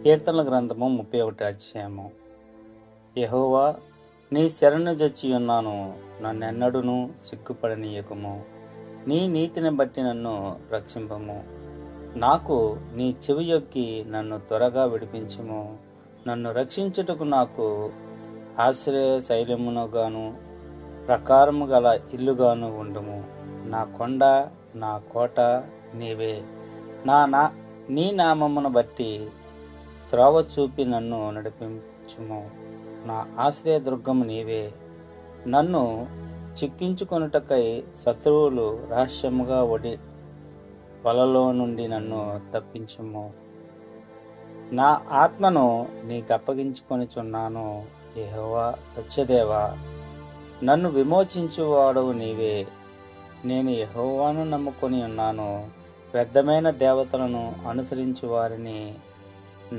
కీర్తనల గ్రంథము 31 అధ్యాయము. యెహోవా, నీ శరణు జొచ్చియున్నాను, నన్నెన్నడును సిగ్గుపడనీయకుము. నీ నీతిని బట్టి నన్ను రక్షింపము. నాకు నీ చెవియొక్కి నన్ను త్వరగా విడిపించుము. నన్ను రక్షించుటకు నాకు ఆశ్రయ శైలమునుగాను ప్రకారము గల ఇల్లుగాను ఉండుము. నా కొండ, నా కోట నీవే. నీ నామమును బట్టి త్రోవ చూపి నన్ను నడిపించుము. నా ఆశ్రయ దుర్గము నీవే. నన్ను చిక్కించుకొనుటకై శత్రువులు రహస్యముగా వలలో నుండి నన్ను తప్పించుము. నా ఆత్మను నీకప్పగించుకొనిచున్నాను. యెహోవా సత్యదేవా, నన్ను విమోచించువాడవు నీవే. నేను యెహోవాను నమ్ముకొని ఉన్నాను. వ్యర్థమైన దేవతలను అనుసరించు వారిని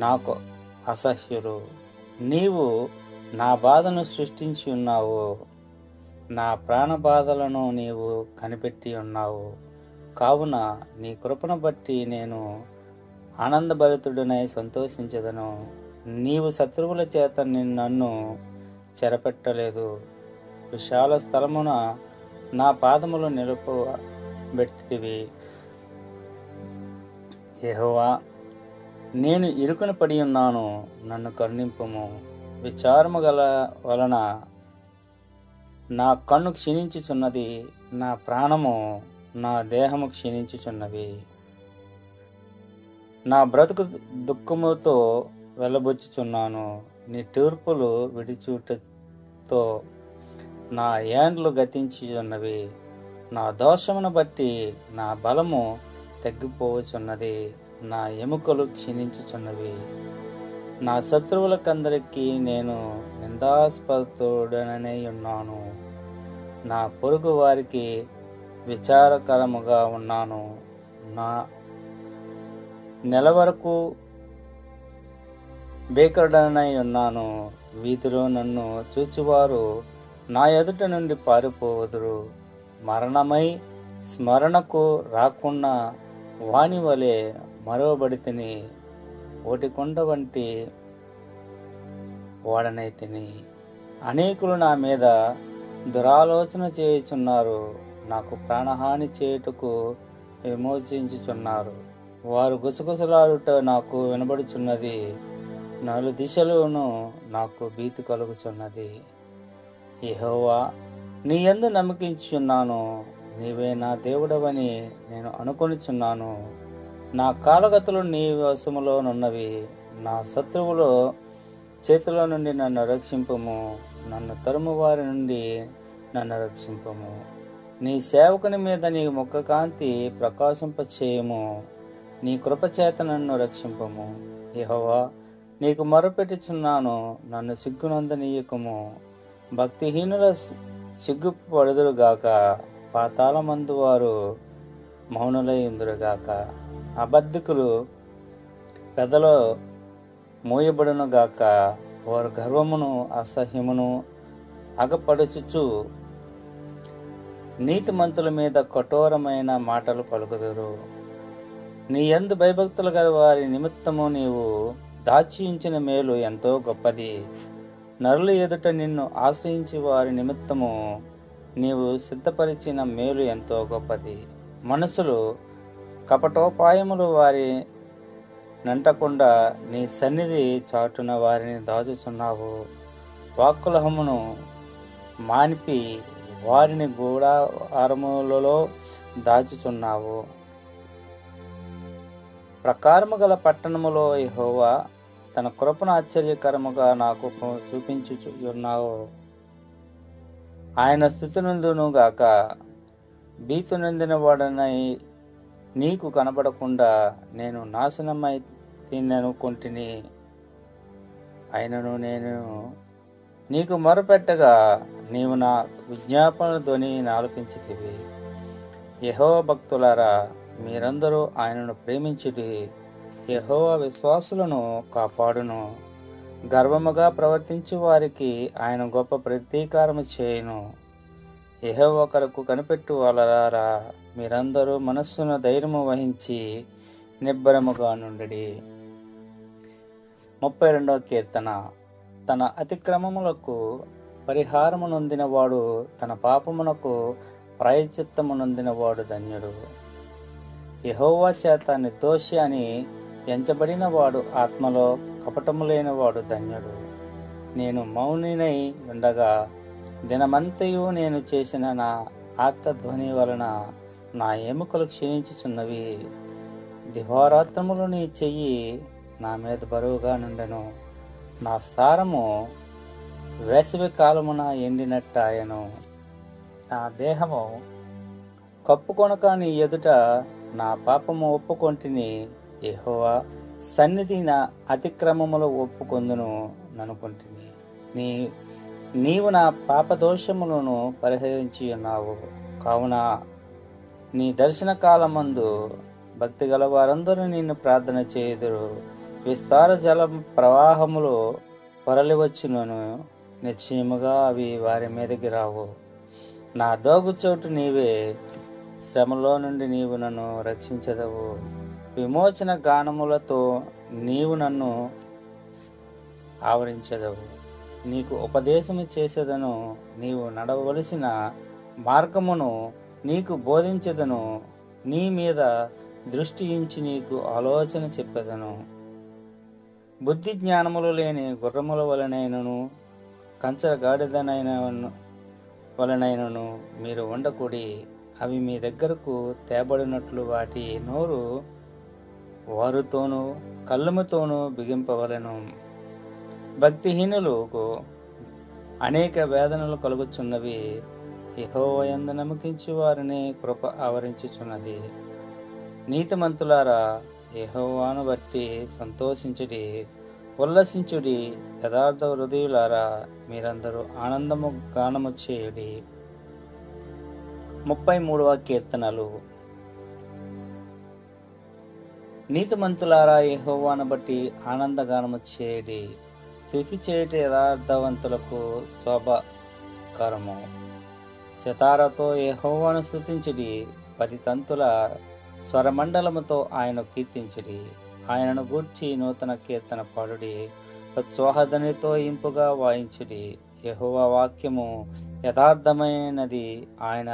నాకు అసహ్యులు. నీవు నా బాధను సృష్టించి ఉన్నావు. నా ప్రాణ బాధలను నీవు కనిపెట్టి ఉన్నావు. కావున నీ కృపను బట్టి నేను ఆనందభరితుడనై సంతోషించదను. నీవు శత్రువుల చేత నన్ను చెరపెట్టలేదు. విశాల స్థలమున నా పాదములు నిలుపబెట్టితివి. యెహోవా, నేను ఇరుకున పడి ఉన్నాను, నన్ను కరుణింపుము. విచారము గల వలన నా కన్ను క్షీణించుచున్నది, నా ప్రాణము నా దేహము క్షీణించుచున్నవి. నా బ్రతుకు దుఃఖముతో వెళ్ళబుచ్చుచున్నాను. నీ తూర్పులు విడిచూటతో నా ఏండ్లు గతించుచున్నవి. నా దోషమును బట్టి నా బలము తగ్గిపోవచున్నది, నా ఎముకలు క్షీణించుచున్నవి. నా శత్రువులకందరికీ నేను నిందాస్పదుడనై ఉన్నాను. నా పొరుగు వారికి విచారకరముగా ఉన్నాను. నా నెల వరకు భీకరుడనై ఉన్నాను. వీధిలో నన్ను చూచువారు నా ఎదుట నుండి పారిపోవదురు. మరణమై స్మరణకు రాకుండా వాని వలె మరవబడితిని. ఓటికొండ వంటి వాడనైతిని. అనేకులు నా మీద దురాలోచన చేయుచున్నారు. నాకు ప్రాణహాని చేయుటకు విమోచించుచున్నారు. వారు గుసగుసలాడుట నాకు వినబడుచున్నది. నలు దిశలోనూ నాకు భీతి కలుగుచున్నది. యెహోవా, నీ యందు నమ్మకించుచున్నాను. నీవే నా దేవుడవని నేను అనుకొనిచున్నాను. నా కాలగతులు నీ వశములోనున్నవి. నా శత్రువుల చేతిలో నుండి నన్ను రక్షింపుము. నన్ను తరుము వారి నుండి నన్ను రక్షింపుము. నీ సేవకుని మీద నీ ముఖ కాంతి ప్రకాశింపచేయము. నీ కృపచేత నన్ను రక్షింపుము. యెహోవా, నీకు మొరపెట్టుచున్నాను, నన్ను సిగ్గునందనీయకుము. భక్తిహీనుల సిగ్గుపడుదురుగాక. పాతాళమందు వారు మౌనులై ఉందురుగాక. అబద్ధికులు పెదలో మోయబడునుగాక. వారు గర్వమును అసహ్యమును అగపడుచుచు నీతిమంతుల మీద కఠోరమైన మాటలు పలుకుదురు. నీ యందు భయభక్తులు గల వారి నిమిత్తము నీవు దాచి ఉంచిన మేలు ఎంతో గొప్పది. నరుల ఎదుట నిన్ను ఆశ్రయించి వారి నిమిత్తము నీవు సిద్ధపరిచిన మేలు ఎంతో గొప్పది. మనుషులు కపటోపాయములు వారి నంటకుండా నీ సన్నిధి చాటున వారిని దాచుచున్నావు. వాక్కులహమును మానిపి వారిని గూడారములలో దాచుచున్నావు. ప్రకారము గల పట్టణములో యెహోవా తన కృపను ఆశ్చర్యకరముగా నాకు చూపించుచున్నావు. ఆయన స్తుతినందును గాక. భీతు నొందిన వాడనై నీకు కనబడకుండా నేను నాశనమై తిననుకొంటిని. అయినను నేను నీకు మొరపెట్టగా నీవు నా విజ్ఞాపన ధ్వని ఆలకించితివి. యెహోవా భక్తులారా, మీరందరూ ఆయనను ప్రేమించుడి. యెహోవా విశ్వాసులను కాపాడును. గర్వముగా ప్రవర్తించు వారికి ఆయన గొప్ప ప్రతీకారము చేయును. యెహోవా కొరకు కనిపెట్టు వాళ్ళారా, మీరందరూ మనస్సును ధైర్యము వహించి నిబ్బరముగా నుండుడి. 32వ కీర్తన. తన అతిక్రమములకు పరిహారము నొందినవాడు, తన పాపమునకు ప్రాయశ్చిత్తము నొందినవాడు ధన్యుడు. యెహోవా చేత నిర్దోషి అని ఎంచబడిన వాడు, ఆత్మలో కపటము లేనివాడు ధన్యుడు. నేను మౌనినై ఉండగా దినమంతయు నేను చేసిన నా ఆర్తధ్వని వలన నా ఎముకలు క్షీణించుచున్నవి. దివారాత్రములు నీ చెయ్యి నా మీద బరువుగా నుండెను. నా సారము వేసవి కాలమున ఎండినట్టాయను. నా దేహము కప్పుకొనక నీ ఎదుట నా పాపము ఒప్పుకొంటిని. యెహోవా సన్నిధి నా అతిక్రమములు ఒప్పుకొందును ననుకుంటుని. నీవు నా పాపదోషములను పరిహరించి ఉన్నావు. కావున నీ దర్శన కాలమందు భక్తి గల వారందరూ నిన్ను ప్రార్థన చేయుదురు. విస్తార జల ప్రవాహములు పొరలివచ్చును, నిశ్చయముగా అవి వారి మీదకి రావు. నా దోగుచోటు నీవే, శ్రమలో నుండి నీవు నన్ను రక్షించదవు. విమోచన గానములతో నీవు నన్ను ఆవరించదవు. నీకు ఉపదేశము చేసేదను, నీవు నడవవలసిన మార్గమును నీకు బోధించదను. నీ మీద దృష్టి ఉంచి నీకు ఆలోచన చెప్పెదను. బుద్ధి జ్ఞానములు లేని గుర్రముల వలనైనను కంచర వలనైనను మీరు ఉండకూడి. అవి మీ దగ్గరకు తేబడినట్లు వాటి నోరు వారుతోనూ కళ్ళముతోనూ బిగింపవలెను. భక్తిహీనులకు అనేక వేదనలు కలుగుచున్నవి. యెహోవా యందు నమ్మకించు వారిని కృప ఆవరించుచున్నది. నీతిమంతులారా, యెహోవాను బట్టి సంతోషించుడి, ఉల్లసించుడి. యథార్థ హృదయులారా, మీరందరూ ఆనందము గానము చేయుడి. 33వ కీర్తనలు. నీతిమంతులారా, యెహోవాను బట్టి ఆనందగానము చేయుడి. స్తుతి చేయుట యథార్థవంతులకు శోభకరము. సితారతో యెహోవాను స్తుతించుడి. 10 తంతుల స్వరమండలముతో ఆయన కీర్తించుడి. ఆయనను గూర్చి నూతన కీర్తన పాడుడి. ఉత్సాహధ్వనితో ఇంపుగా వాయించుడి. యెహోవా వాక్యము యథార్థమైనది, ఆయన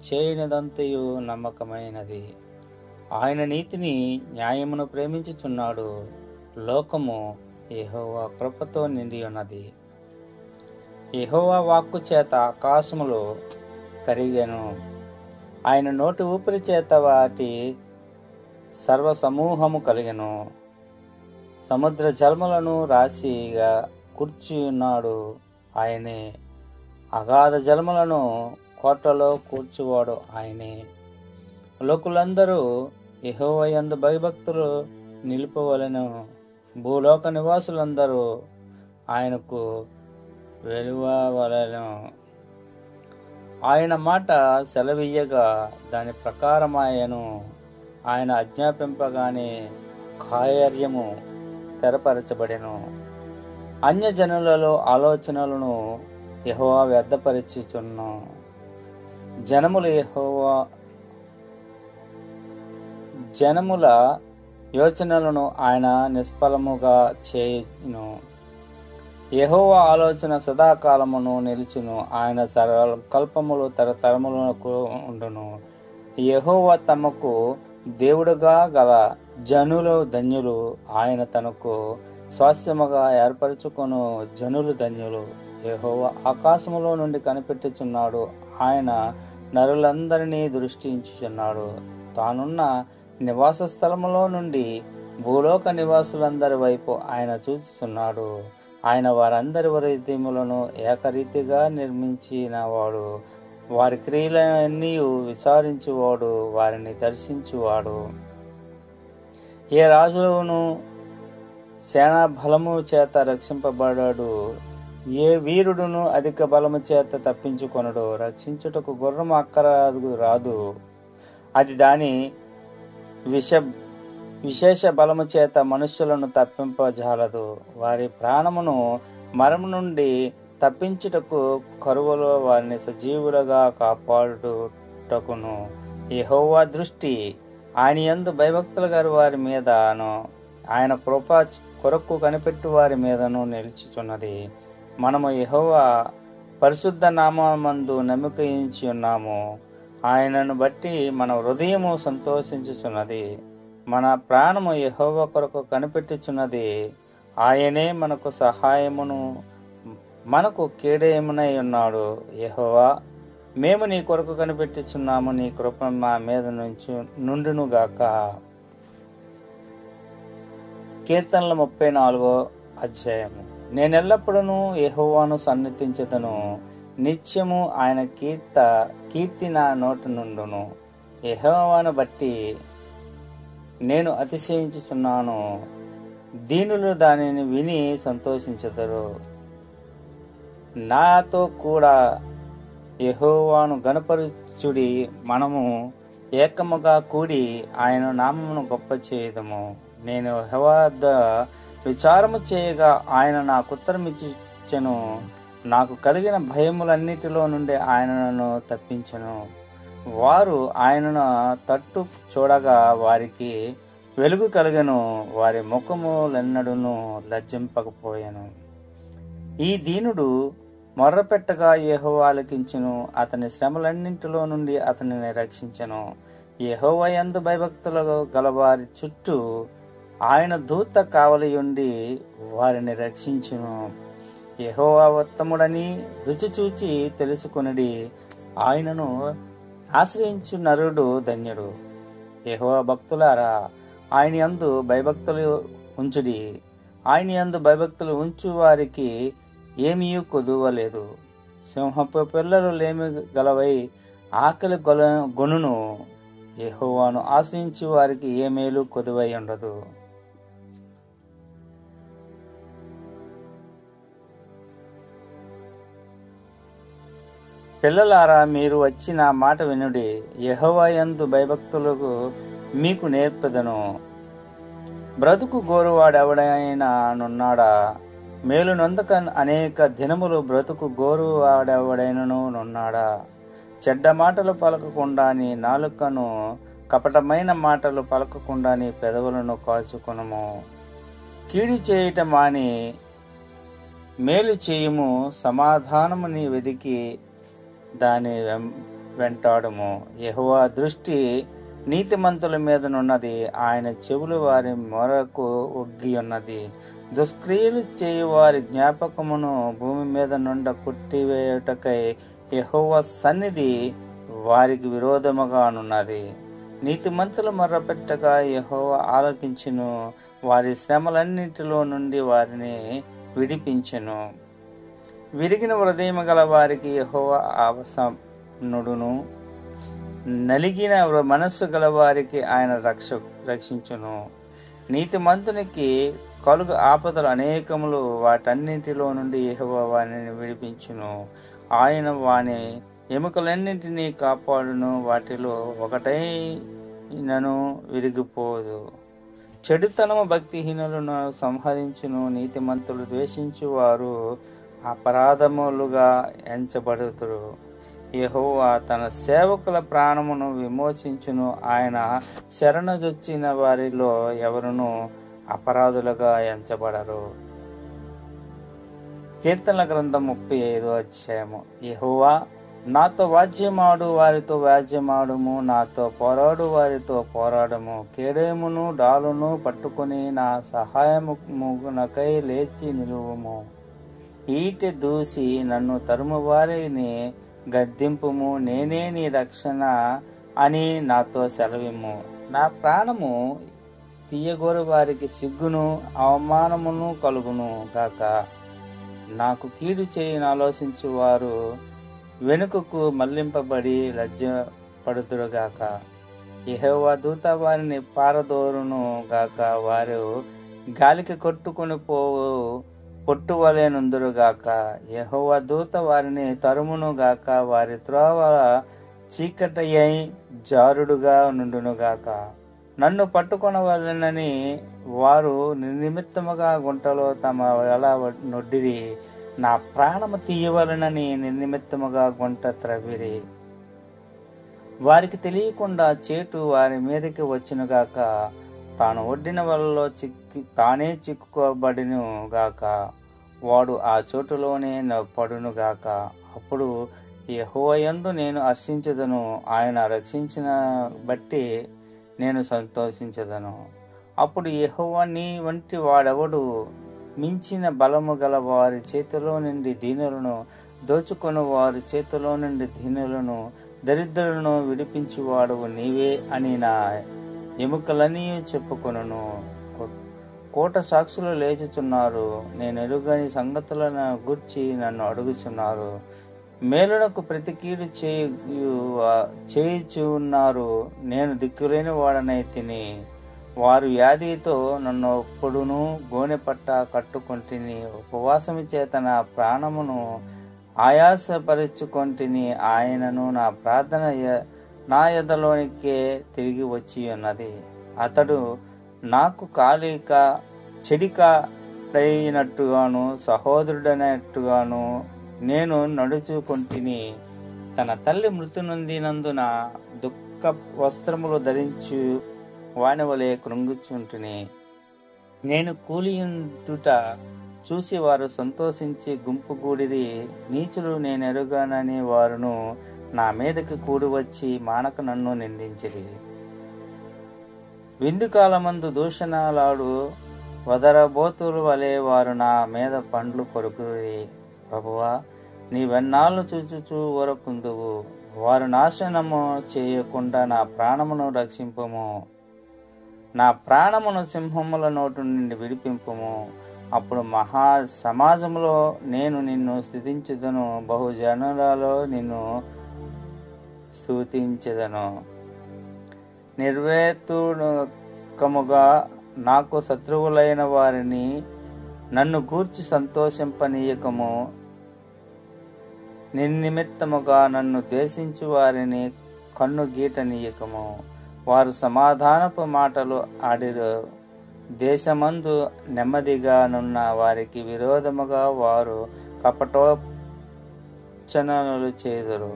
చేయనిదంతయు నమ్మకమైనది. ఆయన నీతిని న్యాయమును ప్రేమించుచున్నాడు. లోకము యెహోవా కృపతో నిండి ఉన్నది. యెహోవా వాక్కు చేత ఆకాశములు కరిగెను. ఆయన నోటి ఊపిరి చేత వాటి సర్వ సమూహము కలిగెను. సముద్ర జలములను రాశిగా కూర్చున్నాడు. ఆయనే అగాధ జలములను కోటలో కూర్చువాడు ఆయనే. లోకులందరూ యెహోవా యందు భయభక్తులు నిలుపవలెను. భూలోక నివాసులందరూ ఆయనకు వెలువవలెను. ఆయన మాట సెలవీయగా దాని ప్రకారమాయను. ఆయన ఆజ్ఞాపింపగానే కార్యము స్థిరపరచబడెను. అన్యజనులలో ఆలోచనలను యెహోవా వ్యర్థపరచుచును. జనముల యోచనలను ఆయన నిష్ఫలముగా చేయును. యెహోవా ఆలోచన సదాకాలమును నిలుచును. ఆయన సంకల్పములు తరతరములకు ఉండును. యెహోవా తమకు దేవుడుగా గల జనులు ధన్యులు. ఆయన తనకు స్వాస్థ్యముగా ఏర్పరచుకొను జనులు ధన్యులు. యెహోవా ఆకాశములో నుండి కనిపెట్టుచున్నాడు. ఆయన నరులందరినీ దృష్టించుచున్నాడు. తానున్న నివాస స్థలములో నుండి భూలోక నివాసులందరి వైపు ఆయన చూస్తున్నాడు. ఆయన వారందరి హృదయములను ఏకరీతిగా నిర్మించినవాడు. వారి క్రియలన్నీ విచారించువాడు, వారిని దర్శించువాడు. ఏ రాజును సేనా బలము చేత రక్షింపబడాడు. ఏ వీరుడును అధిక బలము చేత తప్పించుకొనడు. రక్షించుటకు గుర్రం అక్కరాదు రాదు. అది దాని విశేష బలము చేత మనుష్యులను తప్పింపజాలదు. వారి ప్రాణమును మరణం నుండి తప్పించుటకు కరువులో వారిని సజీవులుగా కాపాడుటకును యెహోవా దృష్టి ఆయన యందు భయభక్తులు గారి వారి మీదను ఆయన కొరకు కనిపెట్టు వారి మీదను నిలిచిచున్నది. మనము యెహోవా పరిశుద్ధ నామమందు నమ్మిక ఉంచి ఉన్నాము. ఆయనను బట్టి మన హృదయము సంతోషించుచున్నది. మన ప్రాణము యెహోవా కొరకు కనిపెట్టుచున్నది. ఆయనే మనకు సహాయమును మనకు కేడయమునై ఉన్నాడు. యెహోవా, మేము నీ కొరకు కనిపెట్టుచున్నాము. నీ కృప మా మీద నుండునుగాక. కీర్తనల 34వ అధ్యాయము. నేనెల్లప్పుడూ యెహోవాను సన్నిధించెదను. నిత్యము ఆయన కీర్తి నా నోట నుండును. యెహోవాను బట్టి నేను అతిశయించుచున్నాను. దీనులు దానిని విని సంతోషించెదరు. నాతో కూడా యెహోవాను గణపరచుడి. మనము ఏకముగా కూడి ఆయన నామమును గొప్ప చేయుదము. నేను యెహోవా వద్ద విచారము చేయగా ఆయన నాకు ఉత్తరమిచ్చెను. నాకు కలిగిన భయములన్నిటిలో నుండి ఆయన నన్ను తప్పించెను. వారు ఆయనను తట్టు చూడగా వారికి వెలుగు కలిగెను. వారి ముఖములెన్నడూను లజ్జింపకపోయెను. ఈ దీనుడు మొర్రపెట్టగా యెహోవా ఆలకించెను. అతని శ్రమలన్నింటిలో నుండి అతనిని రక్షించెను. యెహోవా యందు భయభక్తులు గలవారి చుట్టూ ఆయన దూత కావలియుండి వారిని రక్షించును. యెహోవా ఉత్తముడని రుచి చూచి తెలుసుకొనుడి. ఆయనను ఆశ్రయించు నరుడు ధన్యుడు. యెహోవా భక్తులారా, ఆయన యందు భయభక్తులు ఉంచుడి. ఆయన యందు భయభక్తులు ఉంచు వారికి ఏమీ కొదువలేదు. సింహపు పిల్లలు లేమి గలవై ఆకలి గొనును. యెహోవాను ఆశ్రయించి వారికి ఏ మేలు కొదువై ఉండదు. పిల్లలారా, మీరు వచ్చి నా మాట వినుడి. యెహోవా యందు భయభక్తులకు మీకు నేర్పెదను. బ్రతుకు గోరువాడెవడైనా నున్నాడా? మేలు నొందక అనేక దినములు బ్రతుకు గోరువాడెవడైనను నున్నాడా? చెడ్డ మాటలు పలకకుండా నీ నాలుకను, కపటమైన మాటలు పలకకుండా నీ పెదవులను కాచుకొనుము. కీడు చేయట మాని మేలు చేయుము. సమాధానము నీ వెదికి దాని వెంటాడుము. యెహోవా దృష్టి నీతిమంతుల మీదనున్నది. ఆయన చెవులు వారి మొరకు ఒగ్గి ఉన్నది. దుష్క్రియలు చేయు వారి జ్ఞాపకమును భూమి మీద నుండి కొట్టివేయుటకై యెహోవా సన్నిధి వారికి విరోధముగానున్నది. నీతిమంతులు మొర్రపెట్టగా యెహోవా ఆలకించును. వారి శ్రమలన్నింటిలో నుండి వారిని విడిపించును. విరిగిన హృదయం గల వారికి యెహోవా ఆవసనుడును. నలిగిన మనస్సు గల వారికి ఆయన రక్షించును. నీతిమంతునికి కలుగు ఆపదలు అనేకములు. వాటన్నింటిలో నుండి యెహోవా వారిని విడిపించును. ఆయన వాని ఎముకలన్నింటినీ కాపాడును. వాటిలో ఒకటైనను విరిగిపోదు. చెడుతనము భక్తిహీనులను సంహరించును. నీతిమంతులు ద్వేషించు వారు అపరాధములుగా ఎంచబడుతురు. యెహోవా తన సేవకుల ప్రాణమును విమోచించును. ఆయన శరణజొచ్చిన వారిలో ఎవరును అపరాధులుగా ఎంచబడరు. కీర్తనల గ్రంథం 35వ అధ్యాయము. యెహోవా, నాతో వాద్యమాడు వారితో వాద్యమాడుము. నాతో పోరాడు వారితో పోరాడము. కేడయమును డాలును పట్టుకుని నా సహాయమునకై లేచి నిలువుము. ఈటె దూసి నన్ను తరుము వారిని గద్దింపుము. నేనే నీ రక్షణ అని నాతో సెలవిమ్ము. నా ప్రాణము తీయగోరు వారికి సిగ్గును అవమానమును కలుగును గాక. నాకు కీడు చేయని ఆలోచించు వారు వెనుకకు మళ్లింపబడి లజ్జపడుదురుగాక. యెహోవా దూత వారిని పారదోరును గాక. వారు గాలికి కొట్టుకుని పోవు పొట్టువలెనుందురుగాక. యెహోవా దూత వారిని తరుమును గాక. వారి త్రోవ చీకటయ్యై జారుడుగా నుండునుగాక. నన్ను పట్టుకొనవలెనని వారు నిర్నిమిత్తముగా గుంటలో తమ వెల నొడ్డిరి. నా ప్రాణము తీయవలెనని నిర్నిమిత్తముగా గుంట త్రవ్విరి. వారికి తెలియకుండా చేటు వారి మీదకి వచ్చునుగాక. తాను ఒడ్డిన వలలో తానే చిక్కుకోబడిను గాక, వాడు ఆ చోటులోనే పడును గాక. అప్పుడు యెహోవా యందు నేను హర్షించెదను, ఆయన రక్షించిన బట్టి నేను సంతోషించెదను. అప్పుడు యెహోవా, నీ వంటి వాడెవడు? మించిన బలము గల వారి చేతిలో నుండి దీనులను, దోచుకొని వారి చేతిలో నుండి దీనులను, దరిద్రులను విడిపించువాడు నీవే అని నా ఎముకలన్నీ చెప్పుకొనును. కోట సాక్షులు లేచుచున్నారు, నేను ఎరుగని సంగతులను గూర్చి నన్ను అడుగుచున్నారు. మేలునకు ప్రతి కీడు చేయుచున్నారు. నేను దిక్కులేని వాడనై తిని, వారు వ్యాధితో నన్ను ఎప్పుడును గోనెపట్ట కట్టుకొంటిని. ఉపవాసము చేత నా ప్రాణమును ఆయాసపరుచుకొంటిని. ఆయనను నా ప్రార్థన నా ఎదలోనికే తిరిగి వచ్చి ఉన్నది. అతడు నాకు కాలిక చెడికడైనట్టుగాను సహోదరుడైనట్టుగాను నేను నడుచుకొంటిని. తన తల్లి మృతి నొందినందున దుఃఖ వస్త్రములు ధరించు వానివలే కృంగుచుంటిని. నేను కూలియుంటుట చూసి వారు సంతోషించి గుంపుగూడిరి. నీచులు నేనెరుగానని వారును నా మీదకి కూడి వచ్చి మానక నన్ను నిందించిరి. విందు కాలమందు దూషణలాడు వదరబోతుల వలె వారు నా మీద పండ్లు కొరుకురి. ప్రభువా, నీవెన్నాళ్ళు చూచుచూ ఊరకుందువు. వారు నాశనము చేయకుండా నా ప్రాణమును రక్షింపుము. నా ప్రాణమును సింహముల నోటు నుండి విడిపింపుము. అప్పుడు మహా సమాజంలో నేను నిన్ను స్తుతించెదను, బహుజనులలో నిన్ను స్తుతించెదను. నిర్వేతుకముగా నాకు శత్రువులైన వారిని నన్ను గూర్చి సంతోషింపనీయకము. నిర్నిమిత్తముగా నన్ను ద్వేషించు వారిని కన్ను గీటనీయకము. వారు సమాధానపు మాటలు ఆడిరు. దేశమందు నెమ్మదిగా నున్న వారికి విరోధముగా వారు కపటోచనలు చేదురు.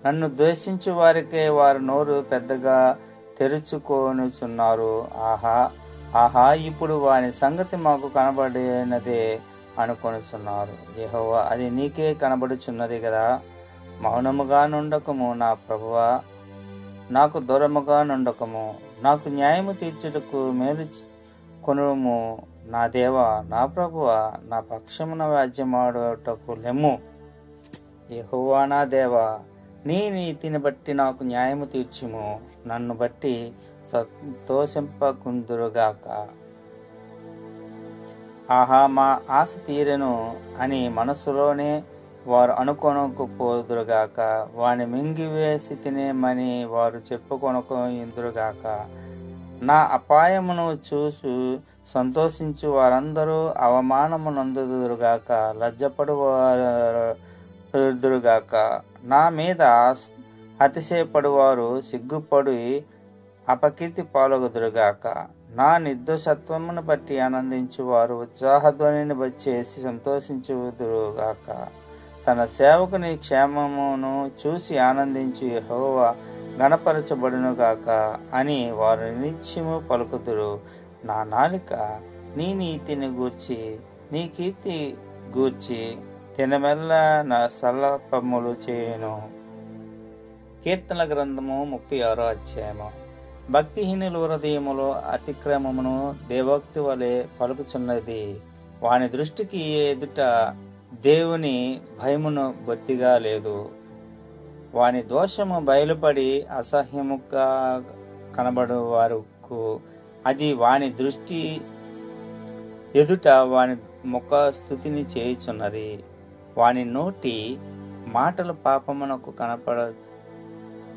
నన్ను ద్వేషించు వారికే వారు నోరు పెద్దగా తెరుచుకొనుచున్నారు. ఆహా ఆహా, ఇప్పుడు వాని సంగతి మాకు కనబడినదే అనుకొనుచున్నారు. యెహోవా, అది నీకే కనబడుచున్నది కదా. మౌనముగా నుండకము నా ప్రభువా, నాకు దూరముగా నుండకము. నాకు న్యాయము తీర్చుటకు మేలు కొనుము. నా దేవా, నా ప్రభువా, నా పక్షమున వ్యాజ్యమాడుటకు లెమ్ము. యెహోవా నా దేవా, నీ నీతిని బట్టి నాకు న్యాయము తీర్చుము. నన్ను బట్టి సంతోషింపకుందురుగాక. ఆహా, మా ఆశ తీరెను అని మనసులోనే వారు అనుకొనకపోదురుగాక. వాని మింగివేసి తినేమని వారు చెప్పుకొనకుందురుగాక. నా అపాయమును చూసి సంతోషించు వారందరూ అవమానము నందుదురుగాక, లజ్జపడుదురుగాక. నా మీద అతిశయపడువారు సిగ్గుపడి అపకీర్తి పాలగుదురుగాక. నా నిర్దోషత్వమును బట్టి ఆనందించువారు ఉత్సాహధ్వనిని వచ్చేసి సంతోషించుదురుగాక. తన సేవకుని క్షేమమును చూసి ఆనందించు యెహోవా గణపరచబడునుగాక అని వారు నిత్యము పలుకుదురు. నా నాలుక నీ నీతిని గూర్చి, నీ కీర్తి గూర్చి తినమెల్ల నా సల్లపములు చేయును. కీర్తన గ్రంథము 36వ అధ్యాయము. భక్తిహీనుల హృదయములో అతిక్రమమును దేవోక్తి వలె పలుకుచున్నది. వాని దృష్టికి ఎదుట దేవుని భయమును బొత్తిగా లేదు. వాని దోషము బయలుపడి అసహ్యముగా కనబడు వారుకు అది వాని దృష్టి ఎదుట వాని ముఖ స్తుతిని చేయుచున్నది. వాని నోటి మాటలు పాపమునకు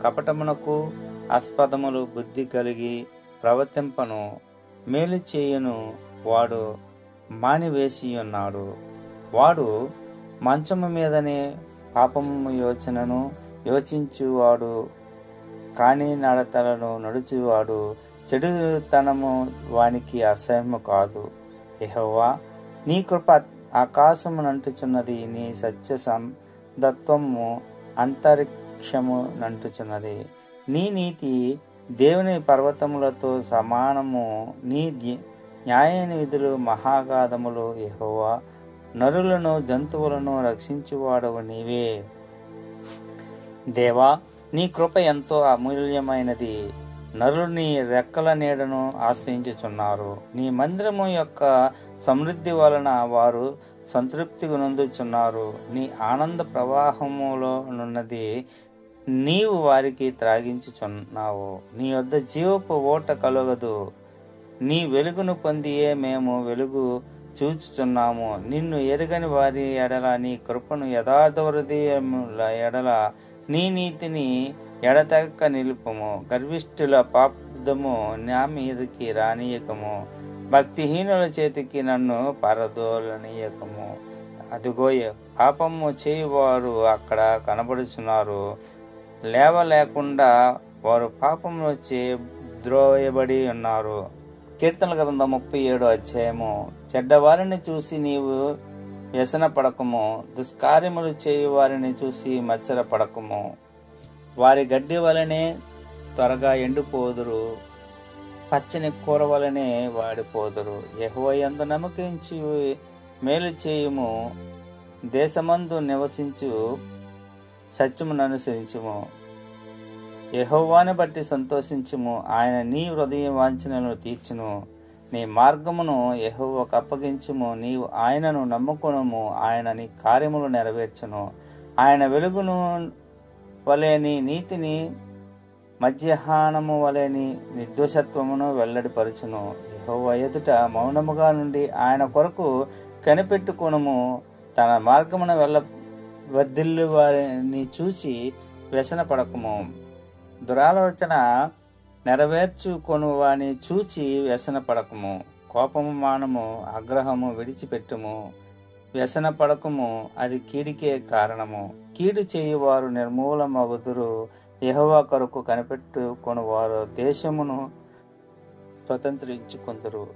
కపటమునకు ఆస్పదములు బుద్ధి కలిగి ప్రవర్తింపను. మేలు చేయును వాడు మానివేసి ఉన్నాడు. వాడు మంచము మీదనే పాపము యోచనను యోచించువాడు, కాని నడతలను నడుచువాడు. చెడుతనము వానికి అసహ్యము కాదు. యెహోవా, నీ కృప ఆకాశము నంటుచున్నది, నీ సత్య సందత్వము అంతరిక్షము నంటుచున్నది. నీ నీతి దేవుని పర్వతములతో సమానము. నీ న్యాయ విధులు మహాగాధములు. యెహోవా, నరులను జంతువులను రక్షించువాడవు నీవే. దేవా, నీ కృప ఎంతో అమూల్యమైనది. నరులు నీ రెక్కల నీడను ఆశ్రయించుచున్నారు. నీ మందిరము యొక్క సమృద్ధి వలన వారు సంతృప్తి నొందుచున్నారు. నీ ఆనంద ప్రవాహములో నున్నది నీవు వారికి త్రాగించుచున్నావు. నీ వద్ద జీవపు ఓట కలగదు. నీ వెలుగును పొందియే మేము వెలుగు చూచుచున్నాము. నిన్ను ఎరుగని వారి ఎడల నీ కృపను, యథార్థ హృదయముల ఎడల నీ నీతిని ఎడతెగక నిలుపము. గర్విష్ఠుల పాపము నా మీదకి రానియకము. భక్తిహీనుల చేతికి నన్ను పరదోలనీయకము. అదిగో, పాపము చేయువారు అక్కడ కనబడుచున్నారు. లేవలేకుండా వారు పాపంలో ద్రోయబడి ఉన్నారు. కీర్తనల గ్రంథం 37 అధ్యాయము. చెడ్డవారిని చూసి నీవు వ్యసన పడకము. దుష్కార్యములు చేయు వారిని చూసి మత్సర పడకము. వారి గడ్డి వలనే త్వరగా ఎండిపోదురు, పచ్చని కూర వలనే వాడిపోదురు. యెహోవా యందు నమ్మకించి మేలు చేయుము. దేశమందు నివసించు సత్యమును అనుసరించుము. యెహోవాను బట్టి సంతోషించుము. ఆయన నీ హృదయ వాంఛనను తీర్చును. నీ మార్గమును యెహోవాకు అప్పగించుము. నీవు ఆయనను నమ్ముకొనుము. ఆయన నీ కార్యములు నెరవేర్చును. ఆయన వెలుగును వలెని నీతిని, మధ్యాహ్నము వలెని నిర్దోషత్వమును వెల్లడిపరచును. యెహోవా ఎదుట మౌనముగా నుండి ఆయన కొరకు కనిపెట్టుకొనుము. తన మార్గమును వర్ధిల్లు వారిని చూచి వ్యసన పడకము. దురాలోచన నెరవేర్చుకొను వాని చూచి వ్యసన పడకము. కోపము మానము, ఆగ్రహము విడిచిపెట్టుము. వ్యసన పడకము, అది కీడికే కారణము. కీడు చేయువారు నిర్మూలమగుదురు. యెహోవా కొరకు కనిపెట్టుకొని వారు దేశమును స్వతంత్రించుకొందురు.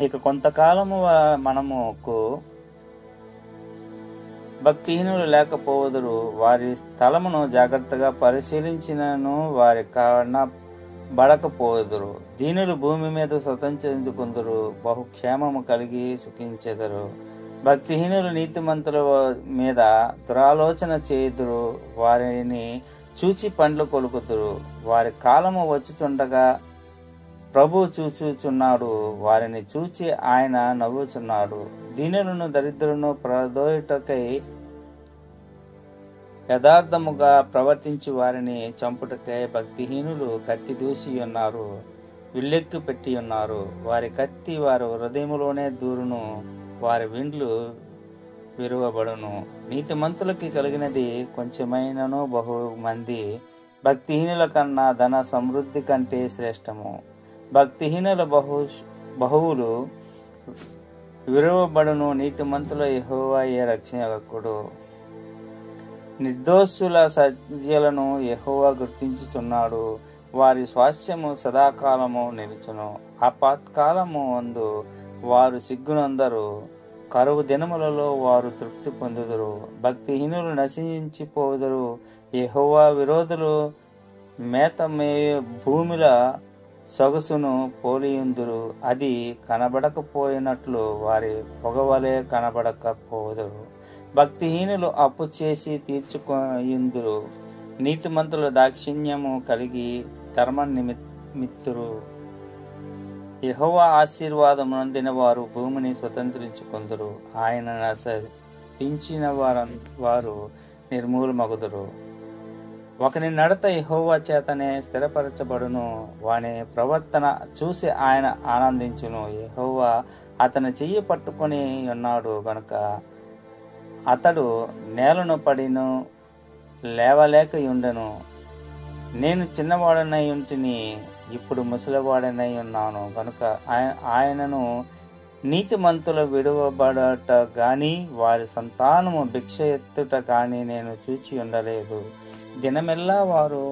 ఇక కొంతకాలము మనముకు భక్తిహీనులు లేకపోవదురు. వారి స్థలమును జాగ్రత్తగా పరిశీలించినను వారి బడకపోదురు. దీనులు భూమి మీద స్వతంత్రించుకుందరు, బహుక్షేమము కలిగి సుఖించెదరు. భక్తిహీనులు నీతిమంతుల మీద దురాలోచన చేయుదురు. వారిని చూచి పండ్లు కొలుకుదురు. వారి కాలము వచ్చుచుండగా ప్రభు చూచుచున్నాడు. వారిని చూచి ఆయన నవ్వుచున్నాడు. దీనులను దరిద్రులను ప్రదోయుటకై యథార్థముగా ప్రవర్తించి వారిని చంపుటకై భక్తిహీనులు కత్తి దూసి ఉన్నారు, విల్లెక్కు పెట్టి ఉన్నారు. వారి కత్తి వారి హృదయములోనే దూరును, వారి విండ్లు విరువబడును. నీతిమంతులకి కలిగినది కొంచెమైనను బహు మంది. భక్తిహీనుల కన్నా ధన సమృద్ధి కంటే శ్రేష్టము. భక్తిహీనుల బహువులు విరువబడును. నీతిమంతుల యెహోవాయే రక్షకుడు. నిర్దోషుల సజ్జలను యెహోవా గుర్తించుచున్నాడు. వారి స్వాస్థ్యము సదాకాలము నిలుచును. ఆపత్కాలము అందు వారు సిగ్గునందరు. కరువు దినములలో వారు తృప్తి పొందుదురు. భక్తిహీనులు నశించిపోదురు. యెహోవా విరోధులు మేతమేయ భూమిల సొగసును పోలియుందురు. అది కనబడకపోయినట్లు వారి పొగవలే కనబడకపోదురు. భక్తిహీనులు అప్పు చేసి తీర్చుకొయుందురు. నీతిమంతుల దాక్షిణ్యము కలిగి ధర్మ నిమిత్తురు. యెహోవా ఆశీర్వాదము నొందిన వారు భూమిని స్వతంత్రించుకొందురు. ఆయన నశించిన వారు నిర్మూలమగుదురు. ఒకని నడత యెహోవా చేతనే స్థిరపరచబడును. వాని ప్రవర్తన చూసి ఆయన ఆనందించును. యెహోవా అతని చెయ్యి పట్టుకొని ఉన్నాడు గనుక అతడు నేలను పడిను, లేవలేకయుండెను. నేను చిన్నవాడనై ఉంటిని, ఇప్పుడు ముసలివాడనై ఉన్నాను గనుక ఆయనను నీతిమంతుల విడువబడట గాని వారి సంతానము భిక్ష ఎత్తుట గాని నేను చూచి ఉండలేదు. దినమెల్లా వారు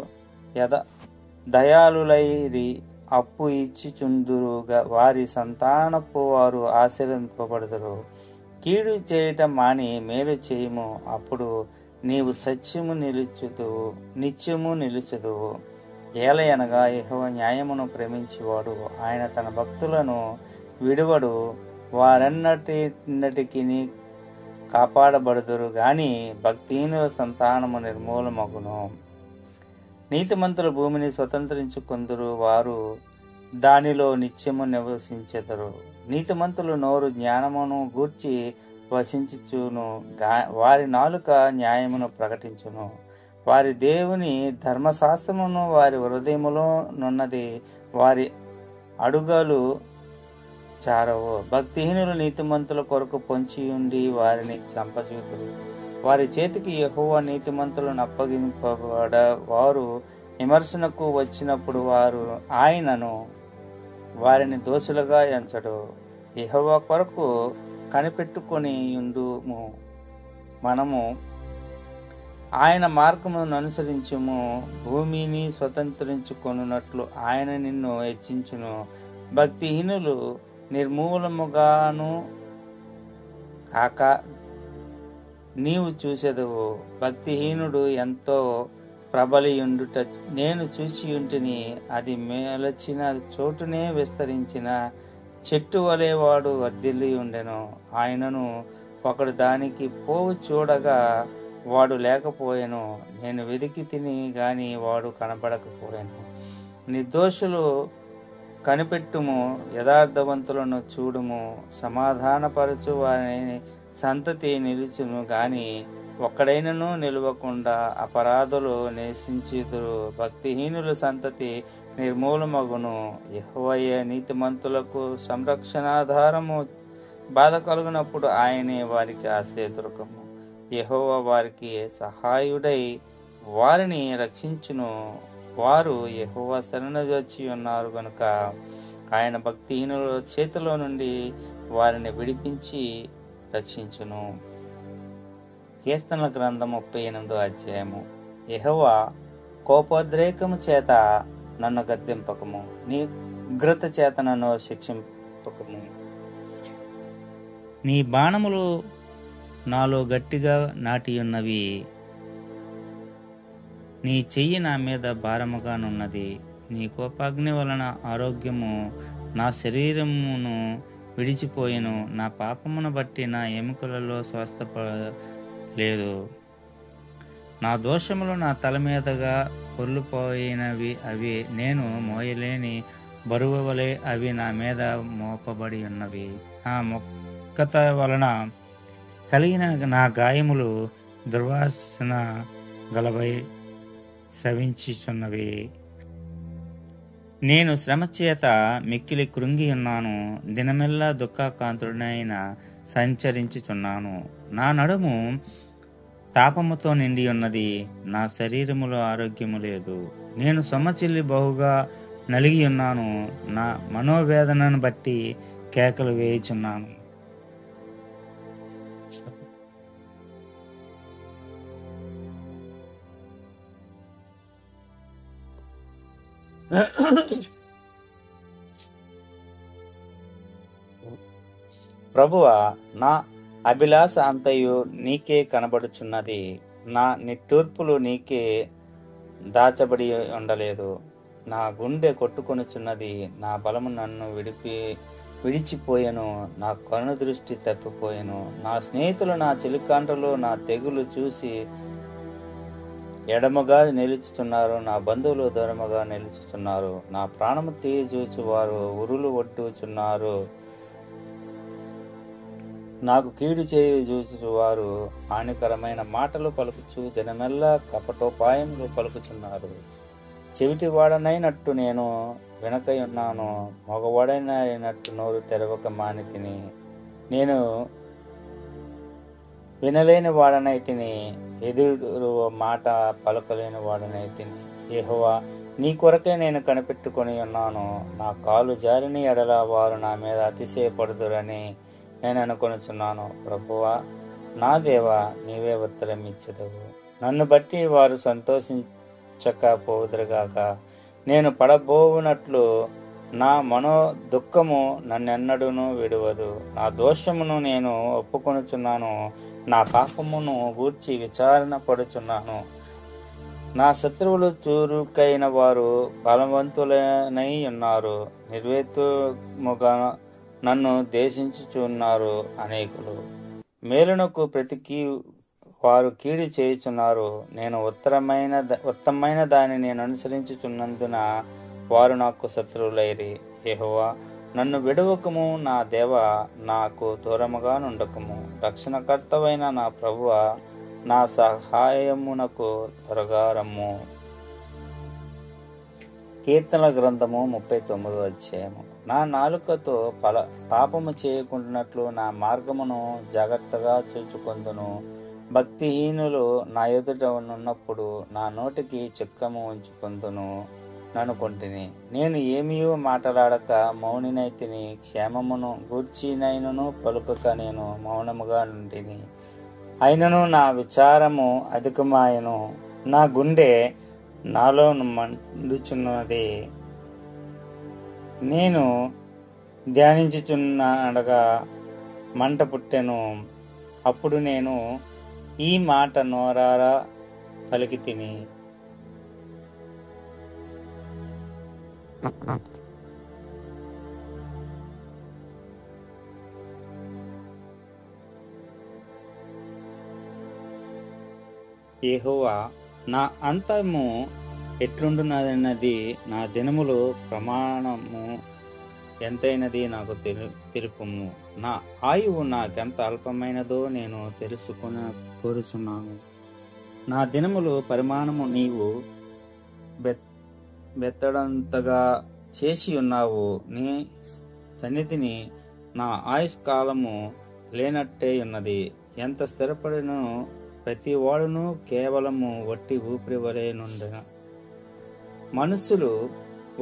దయాళులైరి అప్పు ఇచ్చిచుందురుగా వారి సంతానపు వారు ఆశీర్వదింపబడుదురు. కీడు చేయటం మాని మేలు చేయుము, అప్పుడు నీవు నిత్యము నిలుచుదువు. ఏలయనగా యెహోవా న్యాయమును ప్రేమించేవాడు, ఆయన తన భక్తులను విడువడు, వారెన్నటికి కాపాడబడుదురు గాని భక్తిహీనుల సంతానము నిర్మూలమగును. నీతిమంతుల భూమిని స్వతంత్రించుకొందురు, వారు దానిలో నిత్యము నివసించెదరు. నీతిమంతులు నోరు జ్ఞానమును గూర్చి వసించుచును, వారి నాలుక న్యాయమును ప్రకటించును. వారి దేవుని ధర్మశాస్త్రమును వారి హృదయములో నున్నది, వారి అడుగులు చారవు. భక్తిహీనులు నీతిమంతుల కొరకు పొంచియుండి వారిని చంపజూతురు. వారి చేతికి యెహోవా నీతిమంతులను అప్పగింపబడ, వారు విమర్శనకు వచ్చినప్పుడు వారు ఆయనను వారిని దోషులుగా ఎంచడు. యెహోవా కొరకు కనిపెట్టుకొని ఉండుము, మనము ఆయన మార్గమును అనుసరించుము. భూమిని స్వతంత్రించుకొనున్నట్లు ఆయన నిన్ను హెచ్చించును. భక్తిహీనులు నిర్మూలముగాను కాక నీవు చూసెదవు. భక్తిహీనుడు ఎంతో ప్రబలియుండుట నేను చూసియుంటిని, అది మేలచిన చోటునే విస్తరించిన చెట్టు వలె వాడు వర్ధిల్లి ఉండెను. ఆయనను ఒకడు దానికి పోవు చూడగా వాడు లేకపోయెను. నేను వెదికి తిని గాని వాడు కనపడకపోయాను. నిర్దోషులు కనిపెట్టుము, యథార్థవంతులను చూడుము. సమాధానపరచు వారి సంతతి నిలుచును గాని ఒక్కడైనను నిలవకుండా అపరాధులు నేసించుదురు. భక్తిహీనుల సంతతి నిర్మూలమగును. యెహోవాయే నీతిమంతులకు సంరక్షణాధారము. బాధ కలుగునప్పుడు ఆయనే వారికి ఆశ్రయదుర్గము. యెహోవా వారికి సహాయుడై వారిని రక్షించును. వారు యెహోవా శరణుజొచ్చి ఉన్నారు గనుక ఆయన భక్తిహీనుల చేతిలో నుండి వారిని విడిపించి రక్షించును. కీర్తనల గ్రంథం 38వ అధ్యాయము. యెహోవా కోపోద్రేకము చేత నన్ను గద్దింపకము, నీ ఉగ్రత చేత నన్ను శిక్షింపకము. నీ బాణములు నాలో గట్టిగా నాటియున్నవి, నీ చెయ్యి నా మీద భారముగానున్నది. నీ కోపాగ్ని వలన ఆరోగ్యము నా శరీరమును విడిచిపోయెను. నా పాపమును బట్టి నా ఎముకలలో స్వస్థపడలేదు. నా దోషములు నా తల మీదగా పొర్లిపోయినవి, అవి నేను మోయలేని బరువు వలె అవి నా మీద మోపబడి ఉన్నవి. నా మొక్కత వలన కలిగిన నా గాయములు దుర్వాసన గలవై స్రవించుచున్నవి. నేను శ్రమ చేత మిక్కిలి కృంగి ఉన్నాను, దినమెల్లా దుఃఖాకాంతుడైన సంచరించుచున్నాను. నా నడుము తాపముతో నిండి ఉన్నది, నా శరీరములో ఆరోగ్యము లేదు. నేను సొమ్మచిల్లి బహుగా నలిగి ఉన్నాను, నా మనోవేదనను బట్టి కేకలు వేయుచున్నాను. ప్రభువా, నా అభిలాష అంతయు నీకే కనబడుచున్నది, నా నిట్టూర్పులు నీకే దాచబడి ఉండలేదు. నా గుండె కొట్టుకొనుచున్నది, నా బలము నన్ను విడిచిపోయెను, నా కను దృష్టి తప్పిపోయెను. నా స్నేహితులు నా చిలికాంటలో నా తెగులు చూసి ఎడమగా నిలుచుతున్నారు, నా బంధువులు దూరముగా నిలుచుతున్నారు. నా ప్రాణము తీయజూచి వారు ఉరులు ఒడ్డుచున్నారు, నాకు కీడు చేయి చూచు వారు హానికరమైన మాటలు పలుకుచు దినమెల్లా కపటోపాయములు పలుకుచున్నారు. చెవిటి వాడనైనట్టు నేను వెనకై ఉన్నాను, మగవాడనైనట్టు నోరు తెరవక మాని తిని. నేను వినలేని వాడనై తిని, ఎదురు మాట పలకలేని వాడనై తిని. యెహోవా, నీ కొరకే నేను కనిపెట్టుకొని ఉన్నాను. నా కాలు జారిని ఎడల వారు నా మీద అతిశయపడుదురని నేను అనుకొనుచున్నాను. ప్రభువా, నా దేవా, నీవే ఉత్తరం ఇచ్చెదవు. నన్ను బట్టి వారు సంతోషించకపోదురుగాక. నేను పడబోవునట్లు నా మనో దుఃఖము నన్నెన్నడూను విడువదు. నా దోషమును నేను ఒప్పుకొనుచున్నాను, నా పాపమును గూర్చి విచారణ పడుచున్నాను. నా శత్రువులు చురుకైన వారు బలవంతులనై ఉన్నారు. నిర్వేతుముగా నన్ను దేశించుచున్నారు అనేకులు. మేలునకు ప్రతికి వారు కీడు చేయుచున్నారు. నేను ఉత్తమమైన దానిని నేను అనుసరించుచున్నందున వారు నాకు శత్రువులైరి. యెహోవా, నన్ను విడవకము. నా దేవా, నాకు దూరముగా నుండకము. రక్షణకర్తవైన నా ప్రభువా, నా సహాయమునకు త్వరగా రమ్ము. కీర్తనల గ్రంథము 39వ అధ్యాయము. నా నాలుకతో పాపము చేయకుండానట్లు నా మార్గమును జాగ్రత్తగా చూచుకొందును. భక్తిహీనులు నా ఎదుట ఉన్నప్పుడు నా నోటికి చిక్కము ఉంచుకొందును ననుకొంటిని. నేను ఏమీయో మాట్లాడక మౌనినైతిని. క్షేమమును గూర్చినైనను పలుకక నేను మౌనముగా నుండిని. అయినను నా విచారము అధికమాయను. నా గుండె నాలో మండుచున్నది. నేను ధ్యానించుచున్నడగా మంట పుట్టెను. అప్పుడు నేను ఈ మాట నోరారా పలికి తిని, యెహోవా, నా అంతము ఎట్లుండునన్నది, నా దినములు ప్రమాణము ఎంతైనది నాకు తెలుపుము. నా ఆయువు నాకెంత అల్పమైనదో నేను కోరుచున్నాను. నా దినములు పరిమాణము నీవు బెత్తడంతగా చేసి ఉన్నావు. నీ సన్నిధిని నా ఆయుష్కాలము లేనట్టే ఉన్నది. ఎంత స్థిరపడినో ప్రతి వాడును కేవలము వట్టి ఊపిరి వలె నుండిన. మనుషులు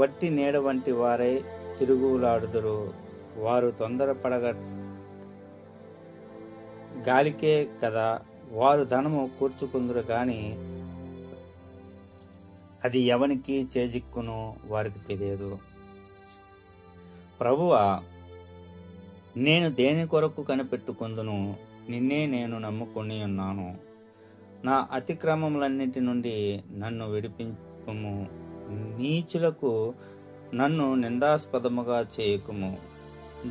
వట్టి నీడ వంటి వారై తిరుగులాడుదురు. వారు తొందరపడగ గాలికే కదా. వారు ధనము కూర్చుకుందురు గాని అది ఎవనికి చేజిక్కును వారికి తెలియదు. ప్రభువా, నేను దేని కొరకు కనిపెట్టుకుందును? నిన్నే నేను నమ్ముకొని ఉన్నాను. నా అతిక్రమములన్నిటి నుండి నన్ను విడిపింపుము. నీచులకు నన్ను నిందాస్పదముగా చేయకుము.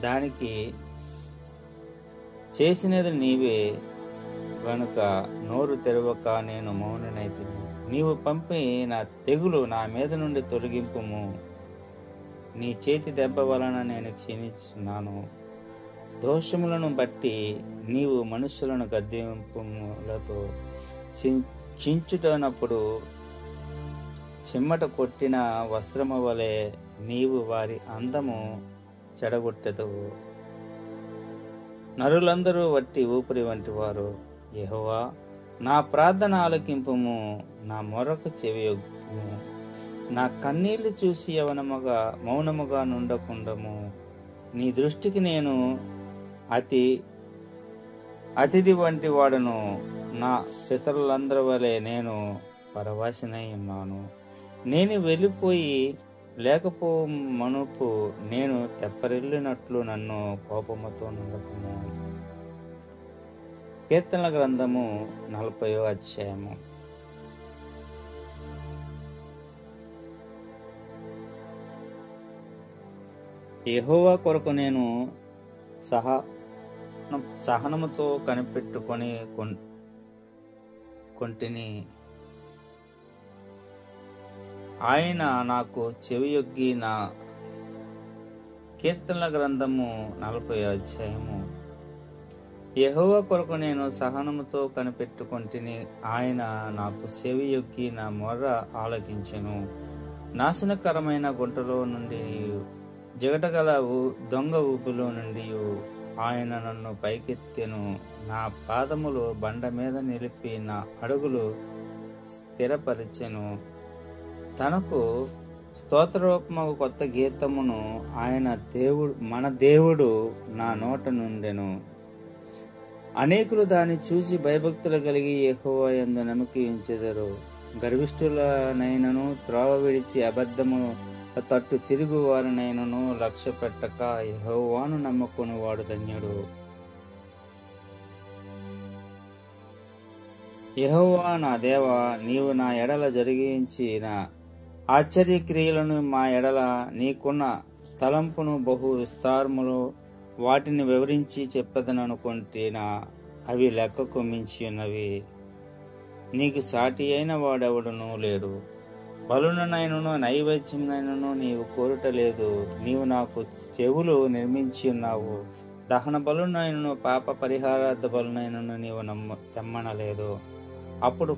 దానికి చేసినది నీవే గనుక నోరు తెరవక నేను మౌననైతిని. నీవు పంపి నా తెగులు నా మీద నుండి తొలగింపుము. నీ చేతి దెబ్బ వలన నేను క్షీణించున్నాను. దోషములను బట్టి నీవు మనుషులను గద్దింపులతో చించుటనప్పుడు చిమ్మట కొట్టిన వస్త్రము వలె నీవు వారి అందము చెడగొట్టెదవు. నరులందరూ వట్టి ఊపిరి వంటి వారు. యెహోవా, నా ప్రార్థన ఆలకింపుము. నా మొరకు చెవియొగ్గుము. నా కన్నీళ్లు చూసి మౌనముగా నుండకుండము. నీ దృష్టికి నేను అతిథి వంటి వాడును. నా పితరులందరి వలె నేను పరవాసినై ఉన్నాను. నేను వెళ్ళిపోయి లేకపో మనుపు నేను తెప్పరిల్లినట్లు నన్ను కోపముతో నుండకుము. కీర్తనల గ్రంథము 40వ అధ్యాయము. యెహోవా కొరకు నేను సహనముతో కనిపెట్టుకొని కొంటిని. ఆయన నాకు చెవియొగ్గి నా కీర్తనల గ్రంథము 40వ అధ్యాయము. యెహోవా కొరకు నేను సహనముతో కనిపెట్టుకొంటిని. ఆయన నాకు చెవియొగ్గి నా మొర్ర ఆలకించెను. నాశనకరమైన గుంటలో నుండి జగటగల దొంగ ఊపిలో నుండి ఆయన నన్ను పైకెత్తెను. నా పాదములు బండ మీద నిలిపి నా అడుగులు స్థిరపరిచెను. తనకు స్తోత్రరూపము కొత్త గీతమును మన దేవుడు నా నోట నుండెను. అనేకులు దాన్ని చూసి భయభక్తులు కలిగి యెహోవా యందు నమ్మకించెదరు. గర్విష్ఠులనైనను త్రోవ విడిచి అబద్ధము తట్టు తిరుగు వారినైనను లక్ష్య పెట్టక యెహోవాను నమ్ముకుని వాడు ధన్యుడు. యెహోవా నా దేవా, నీవు నా ఎడల జరిగించిన ఆశ్చర్యక్రియలను మా ఎడల నీకున్న తలంపును బహు విస్తారములు వాటిని వివరించి చెప్పదననుకుంటేనా అవి లెక్కకు మించి ఉన్నవి. నీకు సాటి అయిన వాడెవడునూ లేడు. బలునైనను నైవేద్యమునైనను నీవు కోరుటలేదు. నీవు నాకు చెవులు నిర్మించి ఉన్నావు. దహన బలునైనను పాప పరిహారార్థ బలునైనను నీవు తెమ్మనలేదు. అప్పుడు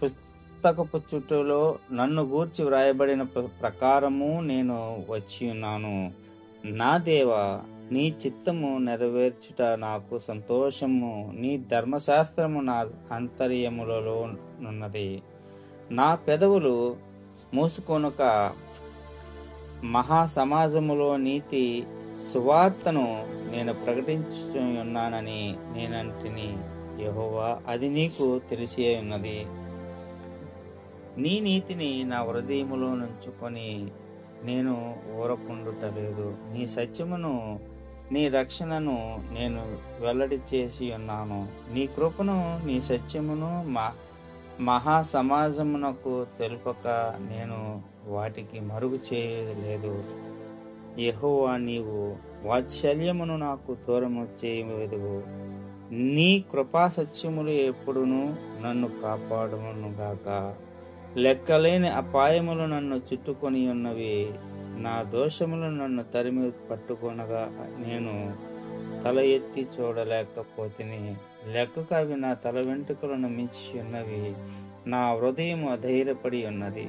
పుస్తకపు చుట్టూలో నన్ను గూర్చి వ్రాయబడిన ప్రకారము నేను వచ్చి ఉన్నాను. నా దేవా, నీ చిత్తము నెరవేర్చుట నాకు సంతోషము. నీ ధర్మశాస్త్రము నా అంతర్యములలో నున్నది. నా పెదవులు మూసుకొనక మహాసమాజములో నీతి సువార్తను నేను ప్రకటించుచున్నానని నేనంటిని. యెహోవా, అది నీకు తెలిసే ఉన్నది. నీ నీతిని నా హృదయములో నుంచుకొని నేను ఊరకుండుటలేదు. నీ సత్యమును నీ రక్షణను నేను వెల్లడి చేసి ఉన్నాను. నీ కృపను నీ సత్యమును మహాసమాజమునకు తెలుపక నేను వాటికి మరుగు చేయలేదు. యెహోవా, నీవు వాత్సల్యమును నాకు దూరము చేయలేదు. నీ కృపా సత్యములు ఎప్పుడును నన్ను కాపాడునుగాక. లెక్కలేని అపాయములు నన్ను చుట్టుకొని ఉన్నవి. నా దోషములు నన్ను తరిమి పట్టుకొనగా నేను తల ఎత్తి చూడలేకపోతిని. లెక్కకు అవి నా తల వెంట్రుకలను మించి ఉన్నవి. నా హృదయం అధైర్యపడి ఉన్నది.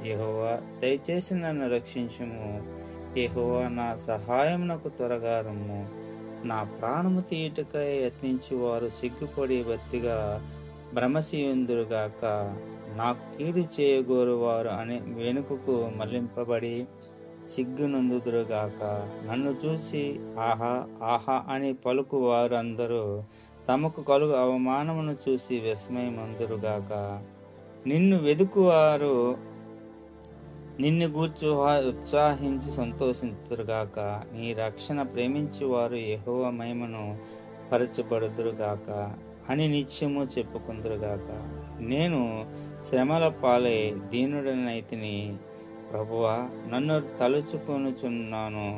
యెహోవా, దయచేసి నన్ను రక్షించుము. యెహోవా, నా సహాయమునకు త్వరగా రమ్ము. నా ప్రాణము తీయుటకై యత్నించి వారు సిగ్గుపడి బత్తిగా భ్రమసియుందురుగాక. నాకు కీడు చేయగోరు వారు అని వెనుకకు మళ్లింపబడి సిగ్గునందుదురుగాక. నన్ను చూసి ఆహా ఆహా అని పలుకు వారు అందరూ తమకు కలుగు అవమానమును చూసి విస్మయమందురుగాక. నిన్ను వెదుకువారు నిన్ను గూర్చి ఉత్సాహించి సంతోషించుదురుగాక. నీ రక్షణ ప్రేమించి వారు యెహోవా మహిమను పరచబడుదురుగాక అని నిత్యము చెప్పుకుందురుగాక. నేను శ్రమల పాలై దీనుడనైతిని. ప్రభువా, నన్ను తలుచుకొనుచున్నాను.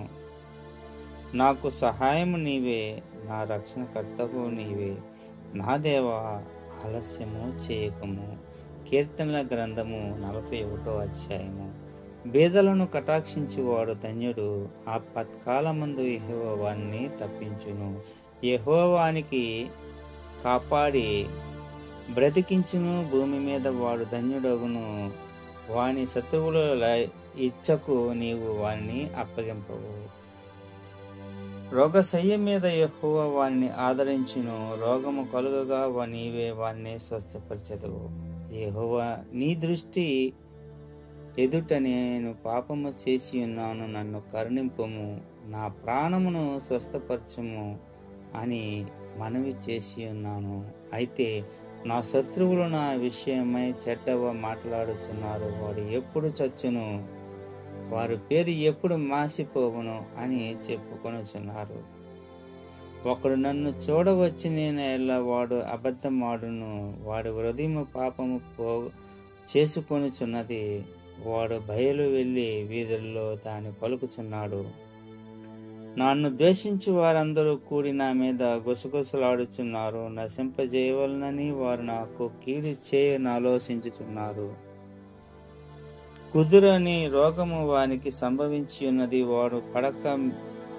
నాకు సహాయము నీవే, నా రక్షణకర్తవు నీవే. నా దేవా, ఆలస్యము చేయకము. కీర్తనల గ్రంథము 41వ అధ్యాయము. బేదలను కటాక్షించువాడు ధన్యుడు. ఆ పత్కాలమందు యెహోవా వాణ్ణి తప్పించును. యెహోవానికి కాపాడి బ్రతికించును. భూమి మీద వాడు ధన్యుడగును. వాని శత్రువుల ఇచ్చకు నీవు వాణ్ణి అప్పగింపవు. రోగశయ్య మీద యెహోవా వాణ్ణి ఆదరించును. రోగము కలుగగా నీవే వాణ్ణి స్వస్థపరచెదవు. యెహోవా, నీ దృష్టి ఎదుట నేను పాపము చేసి ఉన్నాను. నన్ను కరుణింపుము. నా ప్రాణమును స్వస్థపరచుము అని మనవి చేసి ఉన్నాను. అయితే నా శత్రువులు నా విషయమై చెడ్డగా మాట్లాడుతున్నారు. వాడు ఎప్పుడు చచ్చును, వారి పేరు ఎప్పుడు మాసిపోవును అని చెప్పుకొనుచున్నారు. ఒకడు నన్ను చూడవచ్చి నేను ఎలా వాడు అబద్ధమాడును. వాడి హృదయము పాపము చేసుకొనుచున్నది. వాడు బయలు వెళ్ళి వీధుల్లో దాన్ని పలుకుచున్నాడు. నన్ను ద్వేషించి వారందరూ కూడి నా మీద గుసగుసలాడుచున్నారు. నశింపజేయవలనని వారు నాకు కీడు చేయని ఆలోచించుచున్నారు. కుదురని రోగము వానికి సంభవించి ఉన్నది. వాడు పడక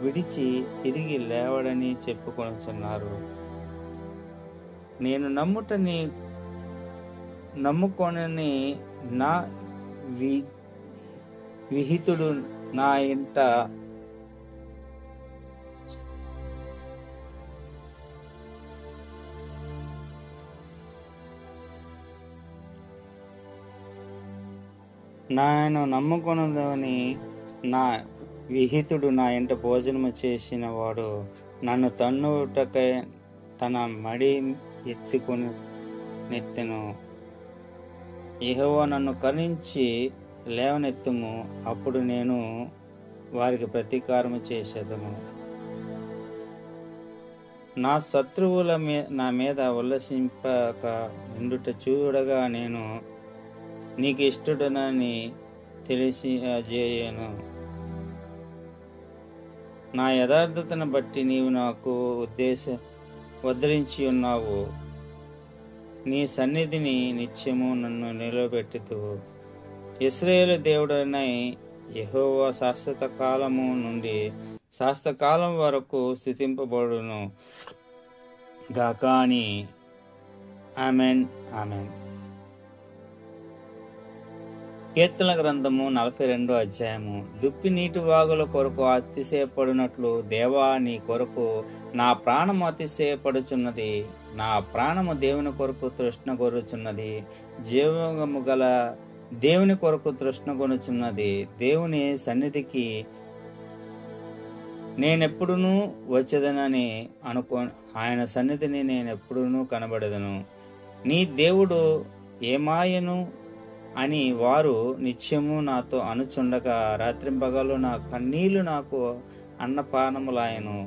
విడిచి తిరిగి లేవడని చెప్పుకొనుచున్నారు. నేను నమ్ముకొనని నా విహితుడు నా ఇంట నేను నమ్ముకొనదని నా విహితుడు నా ఇంట భోజనము చేసిన వాడు నన్ను తన్నుటకై తన మడి ఎత్తుకొని నెత్తెను. యెహోవా, నన్ను కరుణించి లేవనెత్తుము. అప్పుడు నేను వారికి ప్రతీకారము చేసేదను. నా శత్రువుల నా మీద ఉల్లసింపక నిండుట చూడగా నేను నీకు ఇష్టడనని తెలియజేయను. నా యథార్థతను బట్టి నీవు నాకు ఉద్ధరించి ఉన్నావు. నీ సన్నిధిని నిత్యము నన్ను నిలబెట్టుదువు. ఇశ్రాయేలు దేవుడనై యెహోవా శాశ్వత కాలము నుండి శాశ్వత కాలం వరకు స్తుతింపబడును గాక అని. Amen, amen. కీర్తనల గ్రంథము 42వ అధ్యాయము. దుప్పి నీటి వాగుల కొరకు అతిశయపడినట్లు దేవా నీ కొరకు నా ప్రాణము అతిశయపడుచున్నది. నా ప్రాణము దేవుని కొరకు తృష్ణ కొరుచున్నది. జీవము గల దేవుని కొరకు తృష్ణ కొనుచున్నది. దేవుని సన్నిధికి నేనెప్పుడునూ వచ్చేదనని ఆయన సన్నిధిని నేనెప్పుడునూ కనబడదను. నీ దేవుడు ఏమాయను అని వారు నిత్యము నాతో అనుచుండగా రాత్రింపగలు నా కన్నీళ్లు నాకు అన్నపానములాయను.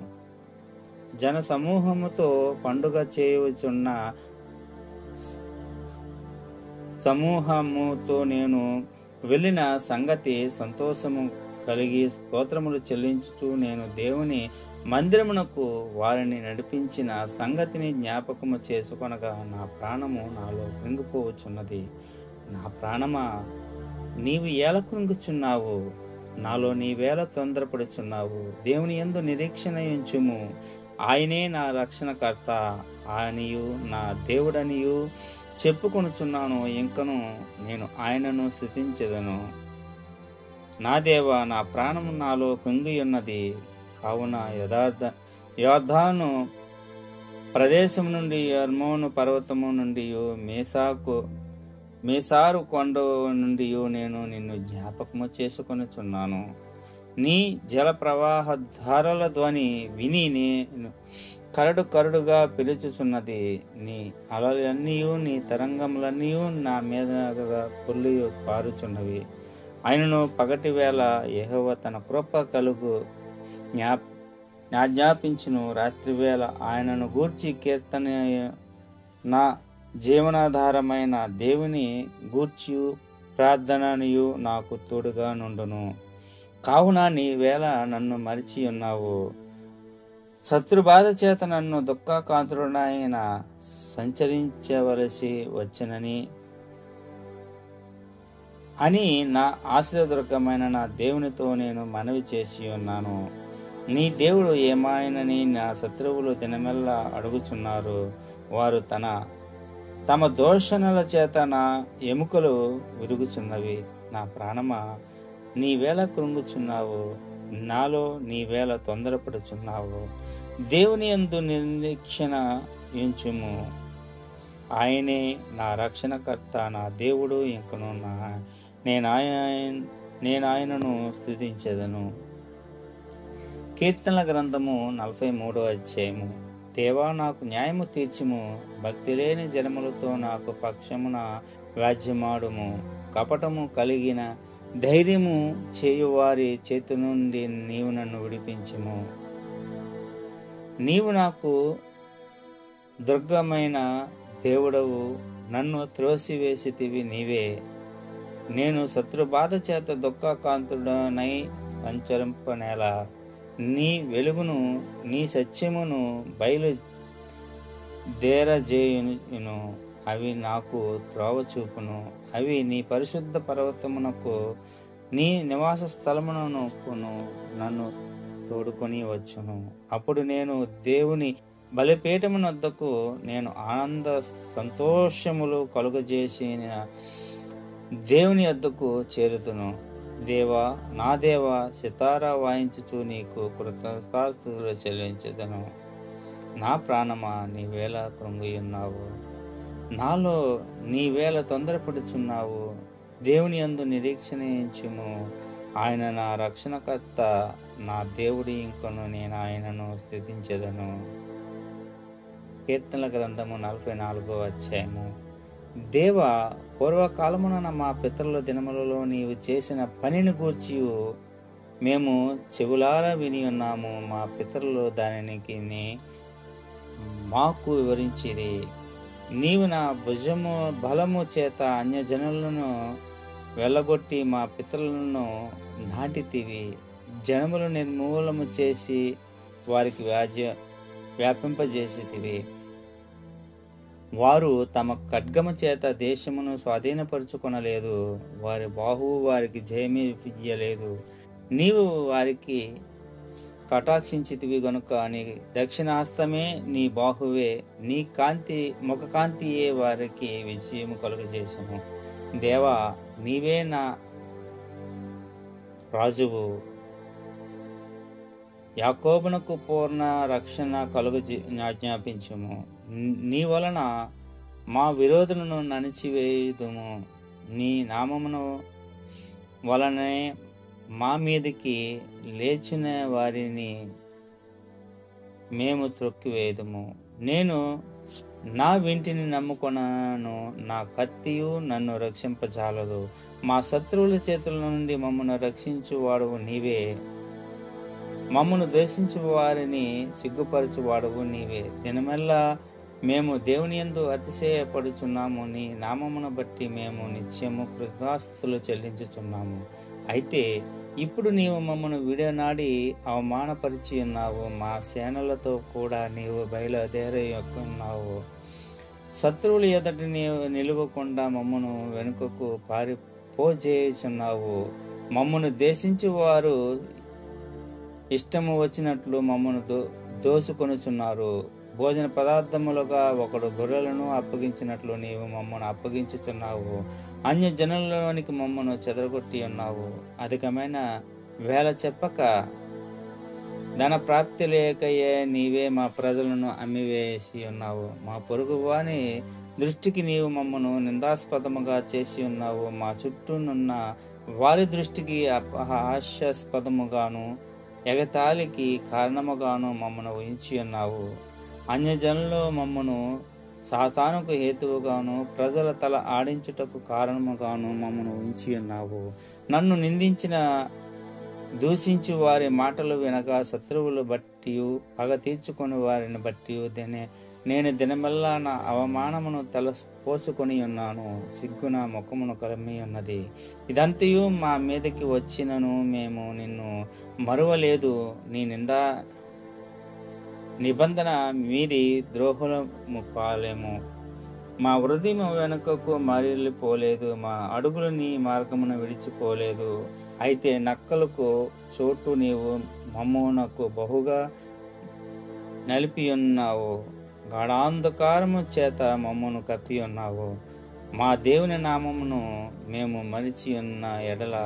జన సమూహముతో పండుగ చేయుచున్న సమూహముతో నేను వెళ్ళిన సంగతి సంతోషము కలిగి స్తోత్రములు చెల్లించుచు నేను దేవుని మందిరమునకు వారిని నడిపించిన సంగతిని జ్ఞాపకము చేసుకొనగా నా ప్రాణము నాలో కృంగిపోవచ్చున్నది. నా ప్రాణమా నీవు ఏల కృంగుచున్నావు, నాలో నీవేళ తొందరపడుచున్నావు. దేవుని యందు నిరీక్షణ ఉంచుము. ఆయనే నా రక్షణకర్త ఆయనయు నా దేవుడనియు చెప్పుకొనుచున్నాను. ఇంకను నేను ఆయనను స్తుతించెదను. నా దేవా, నా ప్రాణము నాలో కృంగి ఉన్నది. కావున యోర్దాను ప్రదేశం నుండి హెర్మోను పర్వతము నుండి మేసారు కొండ నుండి నేను నిన్ను జ్ఞాపకము చేసుకొనుచున్నాను. నీ జల ప్రవాహ ధారల ధ్వని విని నేను కరడు కరడుగా పిలుచుచున్నది. నీ అలలన్నీయు నీ తరంగములన్నీ నా మీద పొర్లి పారుచున్నవి. ఆయనను పగటి వేళ యెహోవా తన కృప కలుగు జ్ఞాపించును. రాత్రివేళ ఆయనను గూర్చి కీర్తన నా జీవనాధారమైన దేవుని గూర్చి ప్రార్థనయు నాకు తోడుగా నుండును. కావున నీ వేళ నన్ను మరిచి ఉన్నావు. శత్రుబాధ చేత నన్ను దుఃఖాకాంతుడైన సంచరించవలసి వచ్చినని అని నా ఆశ్రయదుర్గమైన నా దేవునితో నేను మనవి చేసి ఉన్నాను. నీ దేవుడు ఏమాయనని నా శత్రువులు దినమెల్లా అడుగుచున్నారు. వారు తమ దోషణల చేత నా ఎముకలు విరుగుచున్నవి. నా ప్రాణమా నీవేళ కృంగుచున్నావు, నాలో నీవేళ తొందరపడుచున్నావు. దేవుని యందు నిరీక్షణ ఉంచుము. ఆయనే నా రక్షణకర్త, నా దేవుడు. ఇంకను నేను ఆయనను స్తుతించెదను. కీర్తనల గ్రంథము 43వ అధ్యాయము. దేవా, నాకు న్యాయము తీర్చుము. భక్తి లేని జనములతో నాకు పక్షమున వ్యాజ్యమాడుము. కపటము కలిగిన ధైర్యము చేయువారి చేతి నుండి నీవు నన్ను విడిపించుము. నీవు నాకు దుర్గమైన దేవుడవు, నన్ను త్రోసివేసితివి నీవే. నేను శత్రుబాధ చేత దుఃఖాకాంతుడనై సంచరింపనేలా. నీ వెలుగును నీ సత్యమును బయలు దేరజేయును. అవి నాకు త్రోవ చూపును. అవి నీ పరిశుద్ధ పర్వతమునకు నీ నివాస స్థలమునకును నన్ను తోడుకొని వచ్చును. అప్పుడు నేను దేవుని బలిపీఠమునొద్దకు నేను ఆనంద సంతోషములు కలుగజేసిన దేవుని వద్దకు చేరుతును. దేవా, నా దేవా, సితారా వాయించుచు నీకు కృతజ్ఞతాస్తుతులు చెల్లించెదను. నా ప్రాణమా నీవేళ కృంగి ఉన్నావు, నాలో నీవేళ తొందరపడుచున్నావు. దేవుని యందు నిరీక్షణ ఉంచుము. ఆయన నా రక్షణకర్త, నా దేవుడి. ఇంకను నేను ఆయనను స్తుతించెదను. కీర్తనల గ్రంథము 44వ అధ్యాయము. దేవా, పూర్వకాలమున మా పితరుల దినములలో నీవు చేసిన పనిని గూర్చి మేము చెవులారా విని ఉన్నాము. మా పితరులు దానికి మాకు వివరించిరి. నీవు నా బలము చేత అన్యజనులను వెళ్ళగొట్టి మా పితరులను నాటితివి. జనములు నిర్మూలము చేసి వారికి వ్యాపింపజేసితివి. వారు తమ ఖడ్గము చేత దేశమును స్వాధీనపరుచుకొనలేదు. వారి బాహువు వారికి జయమియ్యలేదు. నీవు వారికి కటాక్షించితివి గనుక నీ దక్షిణాస్తమే నీ బాహువే, నీ ముఖ కాంతియే వారికి విజయము కలుగజేసెను. దేవా, నీవే నా రాజువు. యాకోబునకు పూర్ణ రక్షణ ఆజ్ఞాపించుము. నీ వలన మా విరోధులను నణిచివేయుదుము. నీ నామమును వలనే మా మీదకి లేచిన వారిని మేము త్రొక్కివేయుదుము. నేను నా వింటిని నమ్ముకొనను, నా కత్తియు నన్ను రక్షింపజాలదు. మా శత్రువుల చేతుల నుండి మమ్మను రక్షించువాడువు నీవే. మమ్మను ద్వేషించు వారిని సిగ్గుపరచువాడువు నీవే. దినమెల్లా మేము దేవుని యందు అతిశయపడుచున్నాము. నీ నామమును బట్టి మేము నిత్యము కృతజ్ఞతాస్తుతులు చెల్లించుచున్నాము. అయితే ఇప్పుడు నీవు మమ్మను విడనాడి అవమానపరిచి ఉన్నావు. మా సేనలతో కూడా నీవు బయలుదేరకున్నావు. శత్రువుల ఎదుట నీవు నిలువకుండా మమ్మను వెనుకకు పారిపోజేయుచున్నావు. మమ్మను ద్వేషించు వారు ఇష్టము వచ్చినట్లు మమ్మను దోసుకొనుచున్నారు. భోజన పదార్థములుగా ఒకడు గొర్రెలను అప్పగించినట్లు నీవు మమ్మను అప్పగించుచున్నావు. అన్య జనులలోనికి మమ్మను చెదరగొట్టి ఉన్నావు. అధికమైన వేల చెప్పక ధన ప్రాప్తి లేకయే నీవే మా ప్రజలను అమ్మివేసి ఉన్నావు. మా పొరుగు వాని దృష్టికి నీవు మమ్మను నిందాస్పదముగా చేసి ఉన్నావు. మా చుట్టూనున్న వారి దృష్టికి హాస్యాస్పదముగాను ఎగతాళికి కారణముగాను మమ్మను ఊహించి ఉన్నావు. అన్యజనులు మమ్మను సాతానుకు హేతువుగాను ప్రజల తల ఆడించుటకు కారణముగాను మమ్మను ఉంచి ఉన్నావు. నన్ను నిందించిన దూషించి వారి మాటలు వినగా శత్రువులు బట్టి పగ తీర్చుకొని వారిని బట్టి నేను దినమల్లా నా అవమానమును పోసుకొని ఉన్నాను. సిగ్గు నా ముఖమును కలమి ఉన్నది. ఇదంతయు మా మీదకి వచ్చినను మేము నిన్ను మరువలేదు. నీ నిబంధన మీది ద్రోహులము కాలేము. మా హృదయం వెనుకకు మరలిపోలేదు. మా అడుగులు నీ మార్గమును విడిచిపోలేదు. అయితే నక్కలకు చోటు నీవు మమ్మునకు బహుగా నలిపి ఉన్నావు. గాఢాంధకారము చేత మమ్మను కప్పి ఉన్నావు. మా దేవుని నామమును మేము మరిచి ఉన్న ఎడల,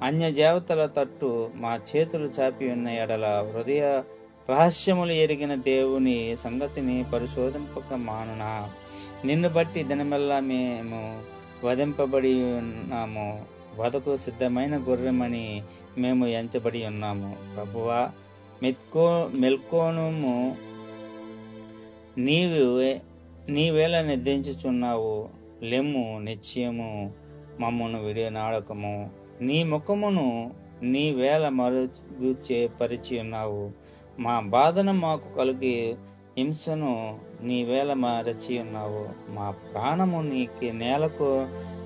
అన్య దేవతల తట్టు మా చేతులు చాపి ఉన్న ఎడల, హృదయ రహస్యములు ఎరిగిన దేవుని సంగతిని పరిశోధింపక మానునా? నిన్ను బట్టి దినమెల్లా మేము వధింపబడి ఉన్నాము. వదకు సిద్ధమైన గొర్రెమని మేము ఎంచబడి ఉన్నాము. ప్రభువా, మెల్కోనుము, నీవేళ నిద్రించుచున్నావు. లెమ్ము, నిశ్చయము మమ్మను విడనాడకము. నీ ముఖమును నీవేళ మరుచే పరిచి ఉన్నావు. మా బాధను మాకు కలిగి హింసను నీవేళ మరచి ఉన్నావు. మా ప్రాణము నీకు నేలకు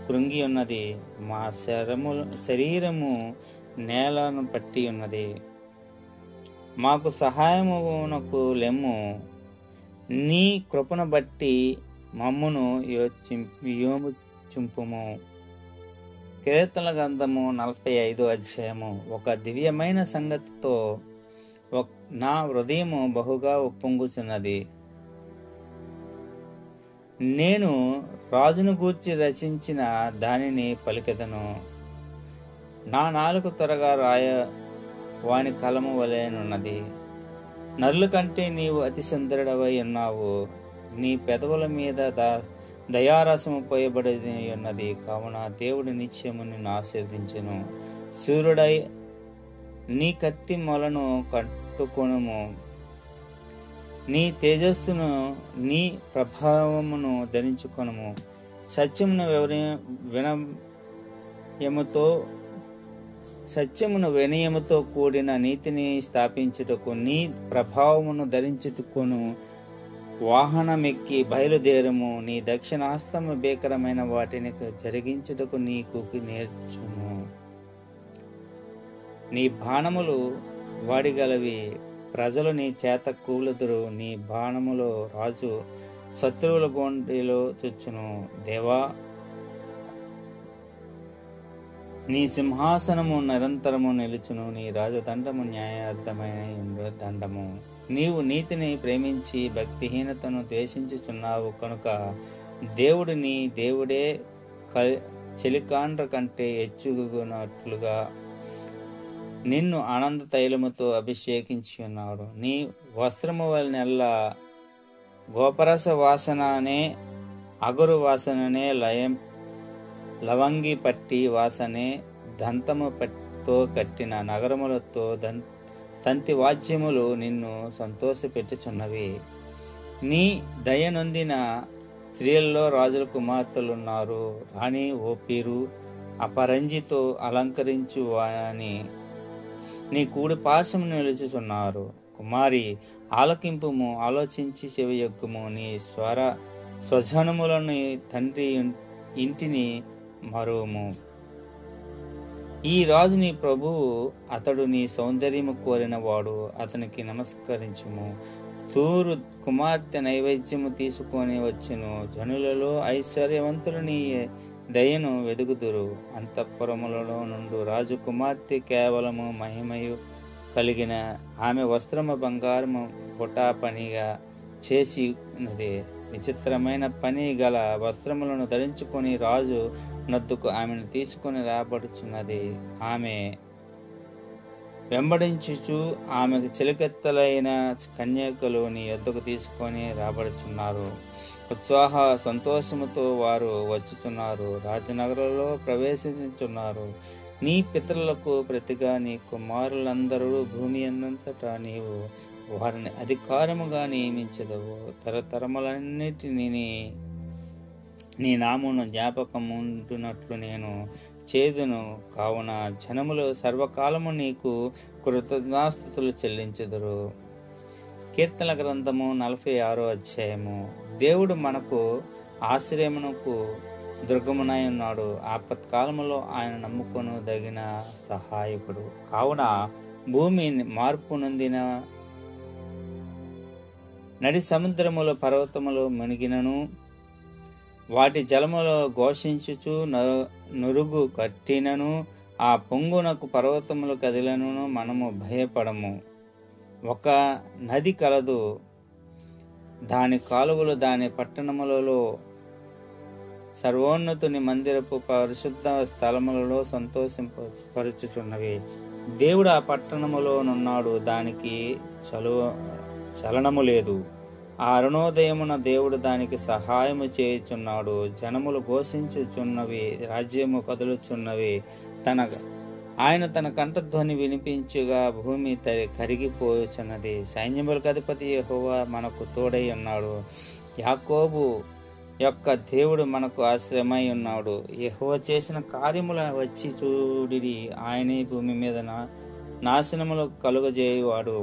కృంగి ఉన్నది. మా శరీరము నేలను పట్టి ఉన్నది. మాకు సహాయమునకు లెమ్ము. నీ కృపను బట్టి మమ్మును యోచింపుము. కీర్తనల గ్రంథము 45 అధ్యాయము. ఒక దివ్యమైన సంగతితో నా హృదయము బహుగా ఉప్పొంగుచున్నది. నేను రాజును గూర్చి రచించిన దానిని పలికెదను. నా నాలుక త్వరగా వాని కలము వలెనున్నది. నరుల కంటే నీవు అతి సుందరుడవై ఉన్నావు. నీ పెదవుల మీద దయారసము పోయబడి ఉన్నది. కావున దేవుడు నిత్యము నిన్ను ఆశీర్వదించెను. సూర్యుడై నీ కత్తి మొలను కట్టుకొనుము. నీ తేజస్సును నీ ప్రభావమును ధరించుకొనుము. సత్యమును వినయముతో కూడిన నీతిని స్థాపించుటకు నీ ప్రభావమును ధరించుటకును. వాహనమెక్కి బయలుదేరము. నీ దక్షిణాస్తము భీకరమైన వాటిని జరిగించుటకు నీకు నేర్చును. నీ బాణములు వాడిగలవి, ప్రజలు నీ చేత కూలుదురు. నీ బాణములో రాజు శత్రువుల గొండిలో చుచ్చును. దేవా, నీ సింహాసనము నిరంతరము నిలుచును. నీ రాజదండము న్యాయార్థమైన దండము. నీవు నీతిని ప్రేమించి భక్తిహీనతను ద్వేషించుచున్నావు కనుక దేవుడు నీ దేవుడే చెలికాండ్ర కంటే హెచ్చుగునట్లుగా నిన్ను ఆనంద తైలముతో అభిషేకించి ఉన్నాడు. నీ వస్త్రము వలనెల్లా గోపరస వాసననే, అగురు వాసననే, లవంగి పట్టి వాసనే, దంతము తో కట్టిన నగరములతో తంతి వాద్యములు నిన్ను సంతోషపెట్టుచున్నవి. నీ దయనొందిన స్త్రీలలో రాజుల కుమార్తెలున్నారు. రాణి ఓపీరు అపరంజితో అలంకరించు వాని నీ కూడి పార్శ్వము నిలుచుచున్నారు. కుమారి, ఆలకింపుము, ఆలోచించి చెవియొగ్గుము. నీ స్వజనములను తండ్రి ఇంటిని మరువుము. ఈ రాజు నీ ప్రభువు, అతడు నీ సౌందర్యము కోరినవాడు. అతనికి నమస్కరించుము. తూరు కుమార్తె నైవేద్యము తీసుకొని వచ్చును. జనులలో ఐశ్వర్యవంతులు నీ దయను వెదుగుదురు. అంతఃపురములలో నుండు రాజు కుమార్తె కేవలము మహిమయు కలిగిన ఆమె వస్త్రము బంగారము బుటా పనిగా చేసి ఉన్నది. విచిత్రమైన పని గల వస్త్రములను ధరించుకొని రాజు నద్దుకు ఆమెను తీసుకొని రాబడుచున్నది. ఆమె వెంబడించుచు ఆమెకు చిలకెత్తలైన కన్యకలు నీ యొద్దకు తీసుకొని రాబడుచున్నారు. ఉత్సాహ సంతోషముతో వారు వచ్చుచున్నారు. రాజనగరంలో ప్రవేశించుచున్నారు. నీ పితరులకు ప్రతిగా నీ కుమారులందరూ భూమి అందంతటా నీవు వారిని అధికారముగా నియమించదవు. తరతరములన్నిటినీ నీ నామమును జ్ఞాపకముంటున్నట్లు నేను చేదును. కావున జనములు సర్వకాలము నీకు కృతజ్ఞాస్తుతులు చెల్లించుదురు. కీర్తనల గ్రంథము 46వ అధ్యాయము. దేవుడు మనకు ఆశ్రయమునకు దుర్గమునై ఉన్నాడు. ఆపత్కాలములో ఆయన నమ్ముకొను దగిన సహాయకుడు. కావున భూమి మార్పు నొందిన నడి సముద్రములో పర్వతములు మునిగినను వాటి జలములో ఘోషించుచు నురుగు కట్టినను ఆ పొంగునకు పర్వతములు కదిలను మనము భయపడము. ఒక నది కలదు, దాని కాలువలు దాని పట్టణములలో సర్వోన్నతుని మందిరపు పరిశుద్ధ స్థలములలో సంతోషపరుచుచున్నవి. దేవుడు ఆ పట్టణములో నున్నాడు, దానికి చలనము లేదు. ఆ అరుణోదయమున దేవుడు దానికి సహాయము చేయుచున్నాడు. జనములు ఘోషించుచున్నవి, రాజ్యము కదులుచున్నవి. ఆయన తన కంఠధ్వని వినిపించుగా భూమి కరిగిపోచున్నది. సైన్యములకు అధిపతి యెహోవా మనకు తోడై ఉన్నాడు. యాకోబు యొక్క దేవుడు మనకు ఆశ్రయమై ఉన్నాడు. యెహోవా చేసిన కార్యముల వచ్చి చూడిడి. ఆయనే భూమి మీద నాశనములు కలుగజేయువాడు.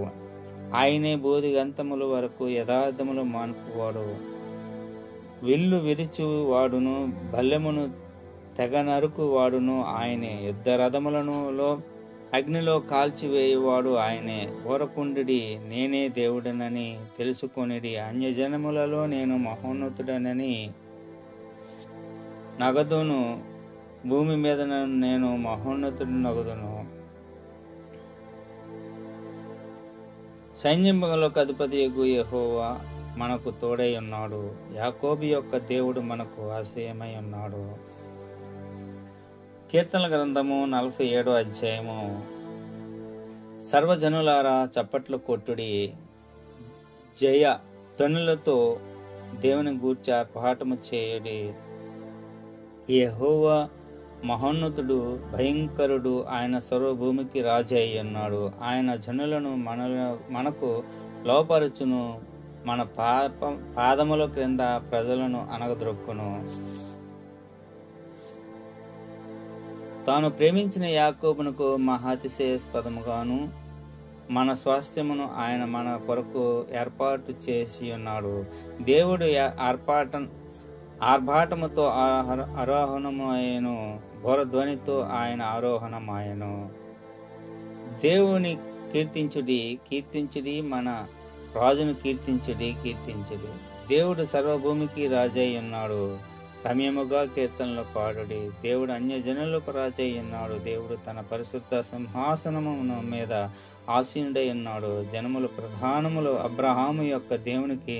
ఆయనే బోధిగంతముల వరకు యథార్థములు మాన్పువాడు. విల్లు విరుచు వాడును, బల్లెమును తెగ నరుకు వాడును ఆయనే. యుద్ధ రథములను అగ్నిలో కాల్చివేయువాడు ఆయనే. ఊరకుండిడి, నేనే దేవుడనని తెలుసుకొనిడి. అన్యజనములలో నేను మహోన్నతుడనని నగదును. భూమి మీద నేను మహోన్నతుడు నగదును. సైన్యములకు అధిపతియగు యెహోవా మనకు తోడై ఉన్నాడు. యాకోబు యొక్క దేవుడు మనకు ఆశ్రయమై ఉన్నాడు. కీర్తనల గ్రంథము 47వ అధ్యాయము. సర్వజనులారా చప్పట్లు కొట్టుడి, జయ ధ్వనులతో దేవుని గూర్చి పాఠము చేయుడి. యెహోవా మహోన్నతుడు, భయంకరుడు. ఆయన సర్వభూమికి రాజు అయి ఉన్నాడు. ఆయన జనులను మనకు లోపరుచును. మన పాదముల క్రింద ప్రజలను అనగద్రొక్కును. తాను ప్రేమించిన యాకోబునకు మహాతిశయాస్పదముగాను మన స్వాస్థ్యమును ఆయన మన కొరకు ఏర్పాటు చేసి ఉన్నాడు. దేవుడు ఆర్భాటముతో ఆరోహణమాయను, ఘోరధ్వనితో ఆయన ఆరోహణమాయను. దేవుని కీర్తించుడి, మన రాజును కీర్తించుడి. దేవుడు సర్వభూమికి రాజై ఉన్నాడు. రమ్యముగా కీర్తనలు పాడుడి. దేవుడు అన్యజనులకు రాజై ఉన్నాడు. దేవుడు తన పరిశుద్ధ సింహాసనము మీద ఆసీనుడై ఉన్నాడు. జనములు ప్రధానములు అబ్రహాము యొక్క దేవునికి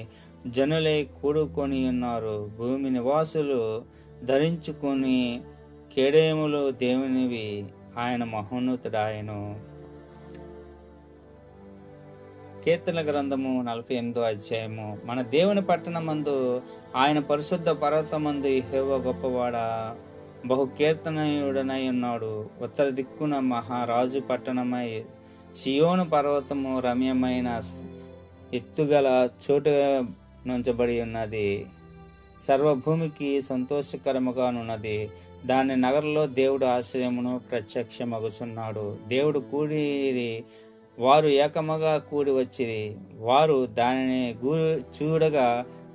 జనులై కూడుకొని ఉన్నారు. భూమి నివాసులు ధరించుకొని కేడయములు దేవునివి, ఆయన మహోన్నతుడాయను. కీర్తన గ్రంథము 48వ అధ్యాయము. మన దేవుని పట్టణమందు, ఆయన పరిశుద్ధ పర్వతమందు యెహోవా గొప్పవాడా, బహు కీర్తనీయుడనై ఉన్నాడు. ఉత్తర దిక్కున మహారాజు పట్టణమై సియోను పర్వతము రమ్యమైన ఎత్తుగల చోటు నుంచబడి ఉన్నది. సర్వభూమికి సంతోషకరముగానున్నది. దాని నగరంలో దేవుడు ఆశ్రయమును ప్రత్యక్షమగుచున్నాడు. దేవుడు కూడిరి, వారు ఏకముగా కూడి వచ్చిరి. వారు దానిని చూడగా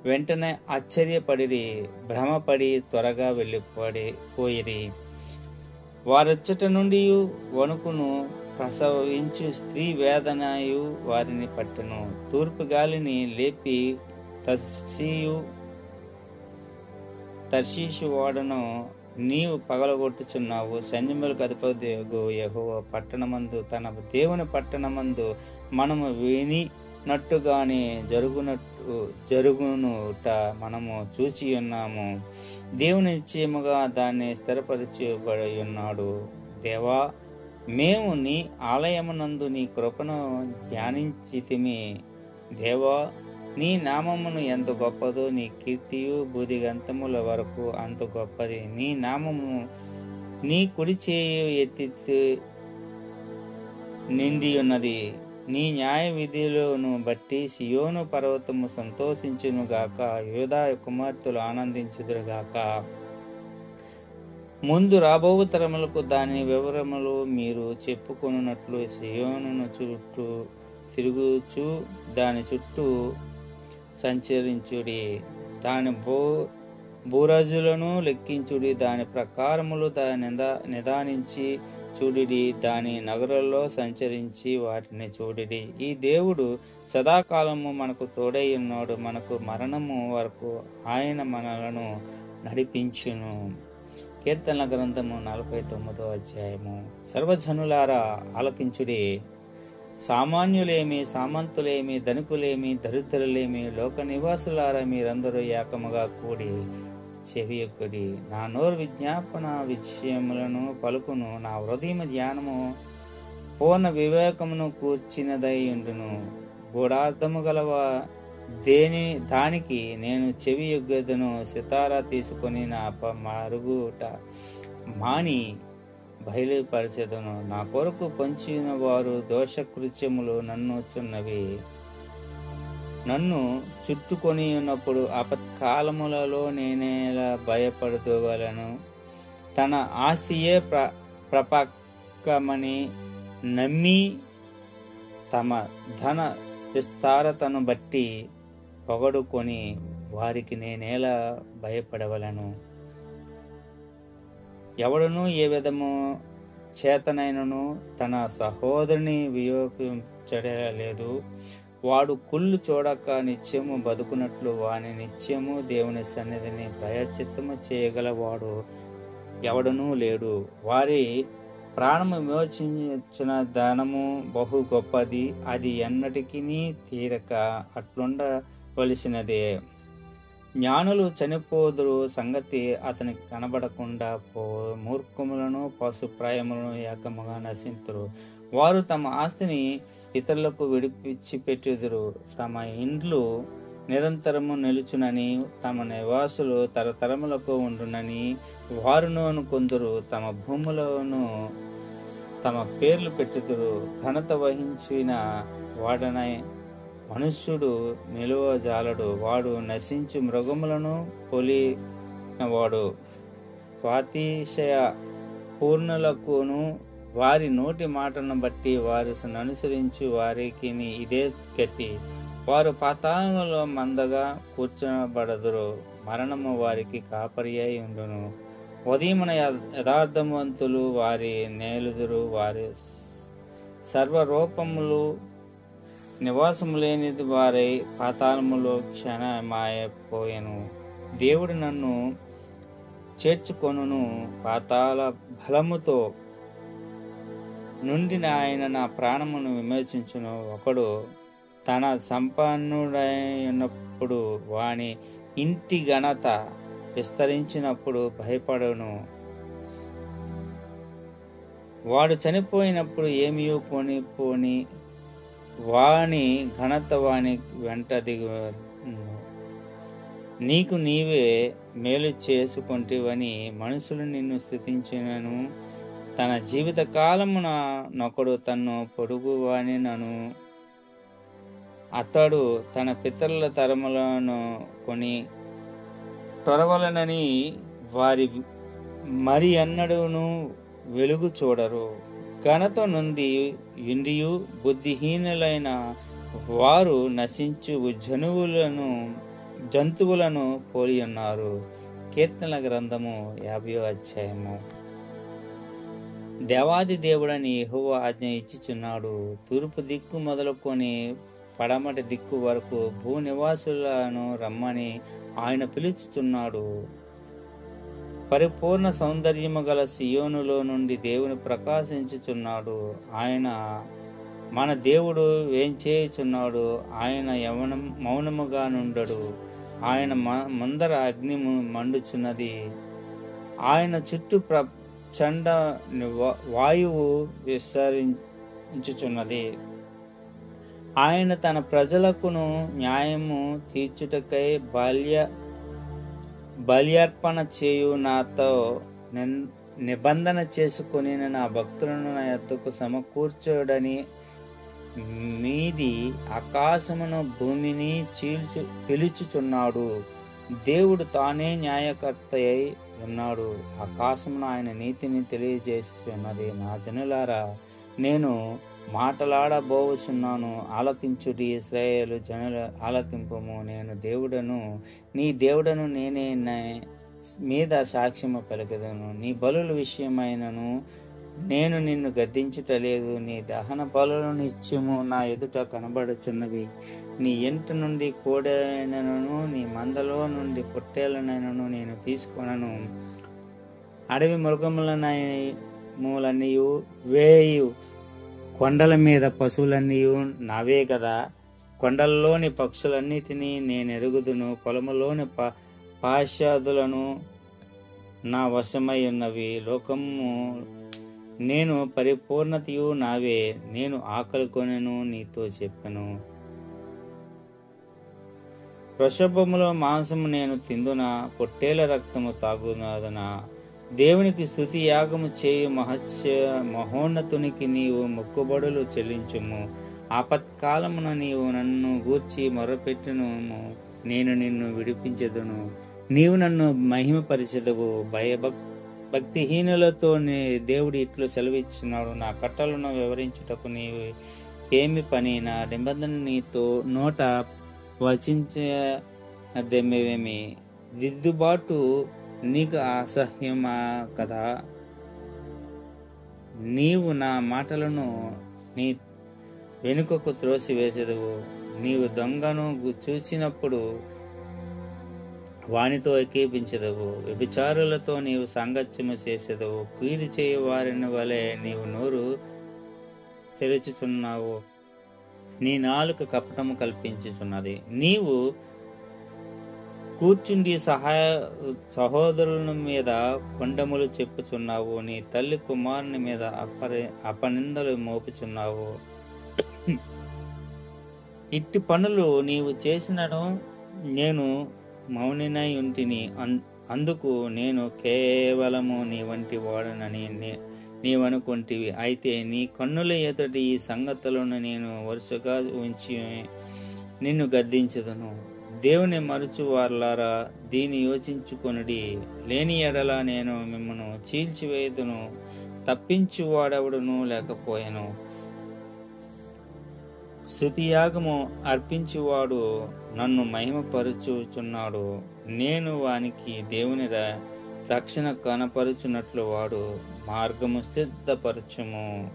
వెంటనే ఆశ్చర్యపడిరి, భ్రమపడి త్వరగా వెళ్ళిపోయిరి. వారచ్చట నుండి వణుకును, ప్రసవించు స్త్రీ వేదనయు వారిని పట్టును. తూర్పు గాలిని లేపి తర్షీషు ఓడను నీవు పగలగొట్టుచున్నావు. సైన్యములకు అధిపతియగు యెహోవా పట్టణమందు, తన దేవుని పట్టణమందు మనము వినినట్టుగానే జరుగునుట మనము చూచి ఉన్నాము. దేవుని నిశ్చయముగా దాన్ని స్థిరపరచబడి ఉన్నాడు. దేవా, మేము నీ ఆలయమునందు నీ కృపను ధ్యానించితిమి. దేవా, నీ నామమును ఎంత గొప్పదో, నీ కీర్తియు బూదిగంతముల వరకు అంత గొప్పది. నీ నామము నీ కుడి చేయి ఎత్తి నిండి ఉన్నది. నీ న్యాయ విధులను బట్టి సియోను పర్వతము సంతోషించునుగాక, యూదా కుమార్తెలు ఆనందించుదురుగాక. ముందు రాబో తరములకు దాని వివరములు మీరు చెప్పుకొనున్నట్లు సియోనును చుట్టూ తిరుగుచు దాని చుట్టూ సంచరించుడి. దాని భూరాజులను లెక్కించుడి. దాని ప్రకారములు దాని నిదానించి చూడిడి. దాని నగరంలో సంచరించి వాటిని చూడిడి. ఈ దేవుడు సదాకాలము మనకు తోడై ఉన్నాడు. మనకు మరణము వరకు ఆయన మనలను నడిపించును. కీర్తనల గ్రంథము 49వ అధ్యాయము. సర్వజనులారా ఆలకించుడి. సామాన్యులేమి, సామంతులేమి, ధనికులేమి, దరిద్రులేమి, లోక నివాసులారా మీరందరూ ఏకముగా కూడి చెవియొక్కడి. నా నోరు విజ్ఞాపన విషయములను పలుకును. నా హృదయ ధ్యానము పూర్ణ వివేకమును కూర్చినదై ఉండును. గూఢార్థము గలవ దానికి నేను చెవి యొగ్గదును. సితారా తీసుకొని నా మరుగుట మాని బయలుపరచెదను. నా కొరకు పొంచిన వారు దోషకృత్యములు నన్నుచున్నవి. నన్ను చుట్టుకొని ఉన్నప్పుడు ఆపత్కాలములలో నేనేలా భయపడుకోగలను? తన ఆస్తియే ప్రపక్కమని నమ్మి తమ ధన విస్తారతను బట్టి పొగడుకొని వారికి నేనేలా భయపడవలను? ఎవడును ఏ విధము చేతనైనను తన సహోదరుని వియోగించలేదు. వాడు కుళ్ళు చూడక నిత్యము బతుకున్నట్లు వాని నిత్యము దేవుని సన్నిధిని భయచిత్తము చేయగలవాడు ఎవడనూ లేడు. వారి ప్రాణము విమోచించిన ధనము బహు గొప్పది, అది ఎన్నటికీ తీరక అట్లుండవలసినదే. జ్ఞానులు చనిపోదురు సంగతి అతనికి కనబడకుండా మూర్ఖములను పశుప్రాయములను ఏకముగా నశింతురు. వారు తమ ఆస్తిని ఇతరులకు విడిచిపెట్టుదురు. తమ ఇండ్లు నిరంతరము నిలుచునని, తమ నివాసులు తరతరములకు ఉండునని వారును అనుకొందురు. తమ భూములను తమ పేర్లు పెట్టుదురు. ఘనత వహించిన వాడనై మనుష్యుడు నిలువజాలడు. వాడు నశించు మృగములను పోలినవాడు. స్వాతిశయ పూర్ణులకును వారి నోటి మాటలను బట్టి వారు అనుసరించు వారికి ఇదే గతి. వారు పాతాళములో మందగా కూర్చోబడదురు, మరణము వారికి కాపరి అయి ఉండును. ఉదయమున యథార్థవంతులు వారి నేలుదురు, వారి సర్వరూపములు నివాసము లేనిది వారై పాతాళములో క్షణమాయపోయెను. దేవుడు నన్ను చేర్చుకొనును, పాతాళ బలముతో నుండి ఆయన నా ప్రాణమును విమోచించును. ఒకడు తన సంపన్నుడైనప్పుడు వాని ఇంటి ఘనత విస్తరించినప్పుడు భయపడును. వాడు చనిపోయినప్పుడు ఏమీ కొనిపోని వాని ఘనత వాని వెంట దిగు. నీకు నీవే మేలు చేసుకొంటివని మనుషులు నిన్ను స్తుతించినను. తన జీవిత కాలమున నొకడు తన్ను పొడుగువాని నను అతడు తన పితరుల తరములను కొని తొరవలనని వారి మరి అన్నడును వెలుగు చూడరు. ఘనత నుండి ఇండియు బుద్ధిహీనులైన వారు నశించు జంతువులను పోలి ఉన్నారు. కీర్తనల గ్రంథము 50వ అధ్యాయము. దేవాది దేవుడని యెహోవా ఆజ్ఞ ఇచ్చుచున్నాడు. తూర్పు దిక్కు మొదలుకొని పడమటి దిక్కు వరకు భూనివాసులను రమ్మని ఆయన పిలుచుచున్నాడు. పరిపూర్ణ సౌందర్యము గల సియోనులో నుండి దేవుని ప్రకాశించుచున్నాడు. ఆయన మన దేవుడు వేంచేయుచున్నాడు. ఆయన మౌనముగా నుండడు. ఆయన ముందర అగ్ని మండుచున్నది. ఆయన చుట్టూ ప్రచండ వాయువు విస్తరించుచున్నది. ఆయన తన ప్రజలకును న్యాయము తీర్చుటకై బల్యర్పణ చేయు. నాతో నిబంధన చేసుకుని నా భక్తులను నా యొద్దకు సమకూర్చుడని మీది ఆకాశమును భూమిని పిలుచుచున్నాడు. దేవుడు తానే న్యాయకర్త అయి ఉన్నాడు. ఆకాశమును ఆయన నీతిని తెలియజేస్తున్నది. నా జనులారా, నేను మాటలాడబోచున్నాను, ఆలకించుడి. ఇశ్రాయేలు జనుల ఆలకింపము. నేను దేవుడను, నీ దేవుడను, నేనే మీద సాక్ష్యము పలికెదను. నీ బలుల విషయమైనను నేను నిన్ను గద్దించుటలేదు. నీ దహన బలుల నిత్యము నా ఎదుట కనబడుచున్నవి. నీ ఇంటి నుండి కోడెనను నీ మందలో నుండి పొట్టేలనైనను నేను తీసుకొనను. అడవి మృగములన్నీ వేయు కొండల మీద పశువులన్నీ నావే కదా. కొండలలోని పక్షులన్నిటినీ నేను ఎరుగుదును. పొలములోని పాశ్చాదులను నా వశమై ఉన్నవి. లోకము నేను పరిపూర్ణతయు నావే. నేను ఆకలి కొనెను, నీతో చెప్పెను. వృషభములో మాంసము నేను తిందున, పొట్టేల రక్తము తాగునాదున. దేవునికి స్తుతి యాగము చేయు మహోన్నతునికి నీవు మొక్కుబడులు చెల్లించుము. ఆపత్కాలమున నీవు నన్ను గూర్చి మొరపెట్టును, నేను నిన్ను విడిపించెదను. నీవు నన్ను మహిమపరిచెదవు. భక్తిహీనులతో దేవుడు ఇట్లు సెలవిస్తున్నాడు. నా కట్టలను వివరించుటకు నీవు ఏమి పని? నా నిబంధన నీతో నోట వచించేదేమేమి? దిద్దుబాటు నీకు అసహ్యమా కదా? నీవు నా మాటలను నీ వెనుకకు త్రోసివేసెదవు. నీవు దొంగను చూచినప్పుడు వానితో ఏకీపించెదవు. వ్యభిచారులతో నీవు సాంగత్యము చేసెదవు. కీడు చేయు వారిని వలె నీవు నోరు తెరుచుచున్నావు. నీ నాలుక కపటము కల్పించుచున్నది. నీవు కూర్చుండి సహోదరుల మీద కొండములు చెప్పుచున్నావు. నీ తల్లి కుమారుని మీద అపనిందలు మోపుచున్నావు. ఇట్టి పనులు నీవు చేసినను నేను మౌనినై ఉంటిని. అందుకు నేను కేవలము నీ వంటి వాడనని నీవనుకుంటివి. అయితే నీ కన్నుల ఎదుటి ఈ సంగతులను నేను వరుసగా ఉంచి నిన్ను గద్దించదును. దేవుని మరుచు వారలారా, దీన్ని యోచించుకొనుడి. లేని ఎడల నేను మిమ్మను చీల్చివేయుదును. తప్పించువాడెవడునూ లేకపోయెను. స్తుతియాగము అర్పించువాడు నన్ను మహిమపరచుచున్నాడు. నేను వానికి దేవుని రక్షణ కనపరుచున్నట్లు వాడు మార్గము సిద్ధపరచుము.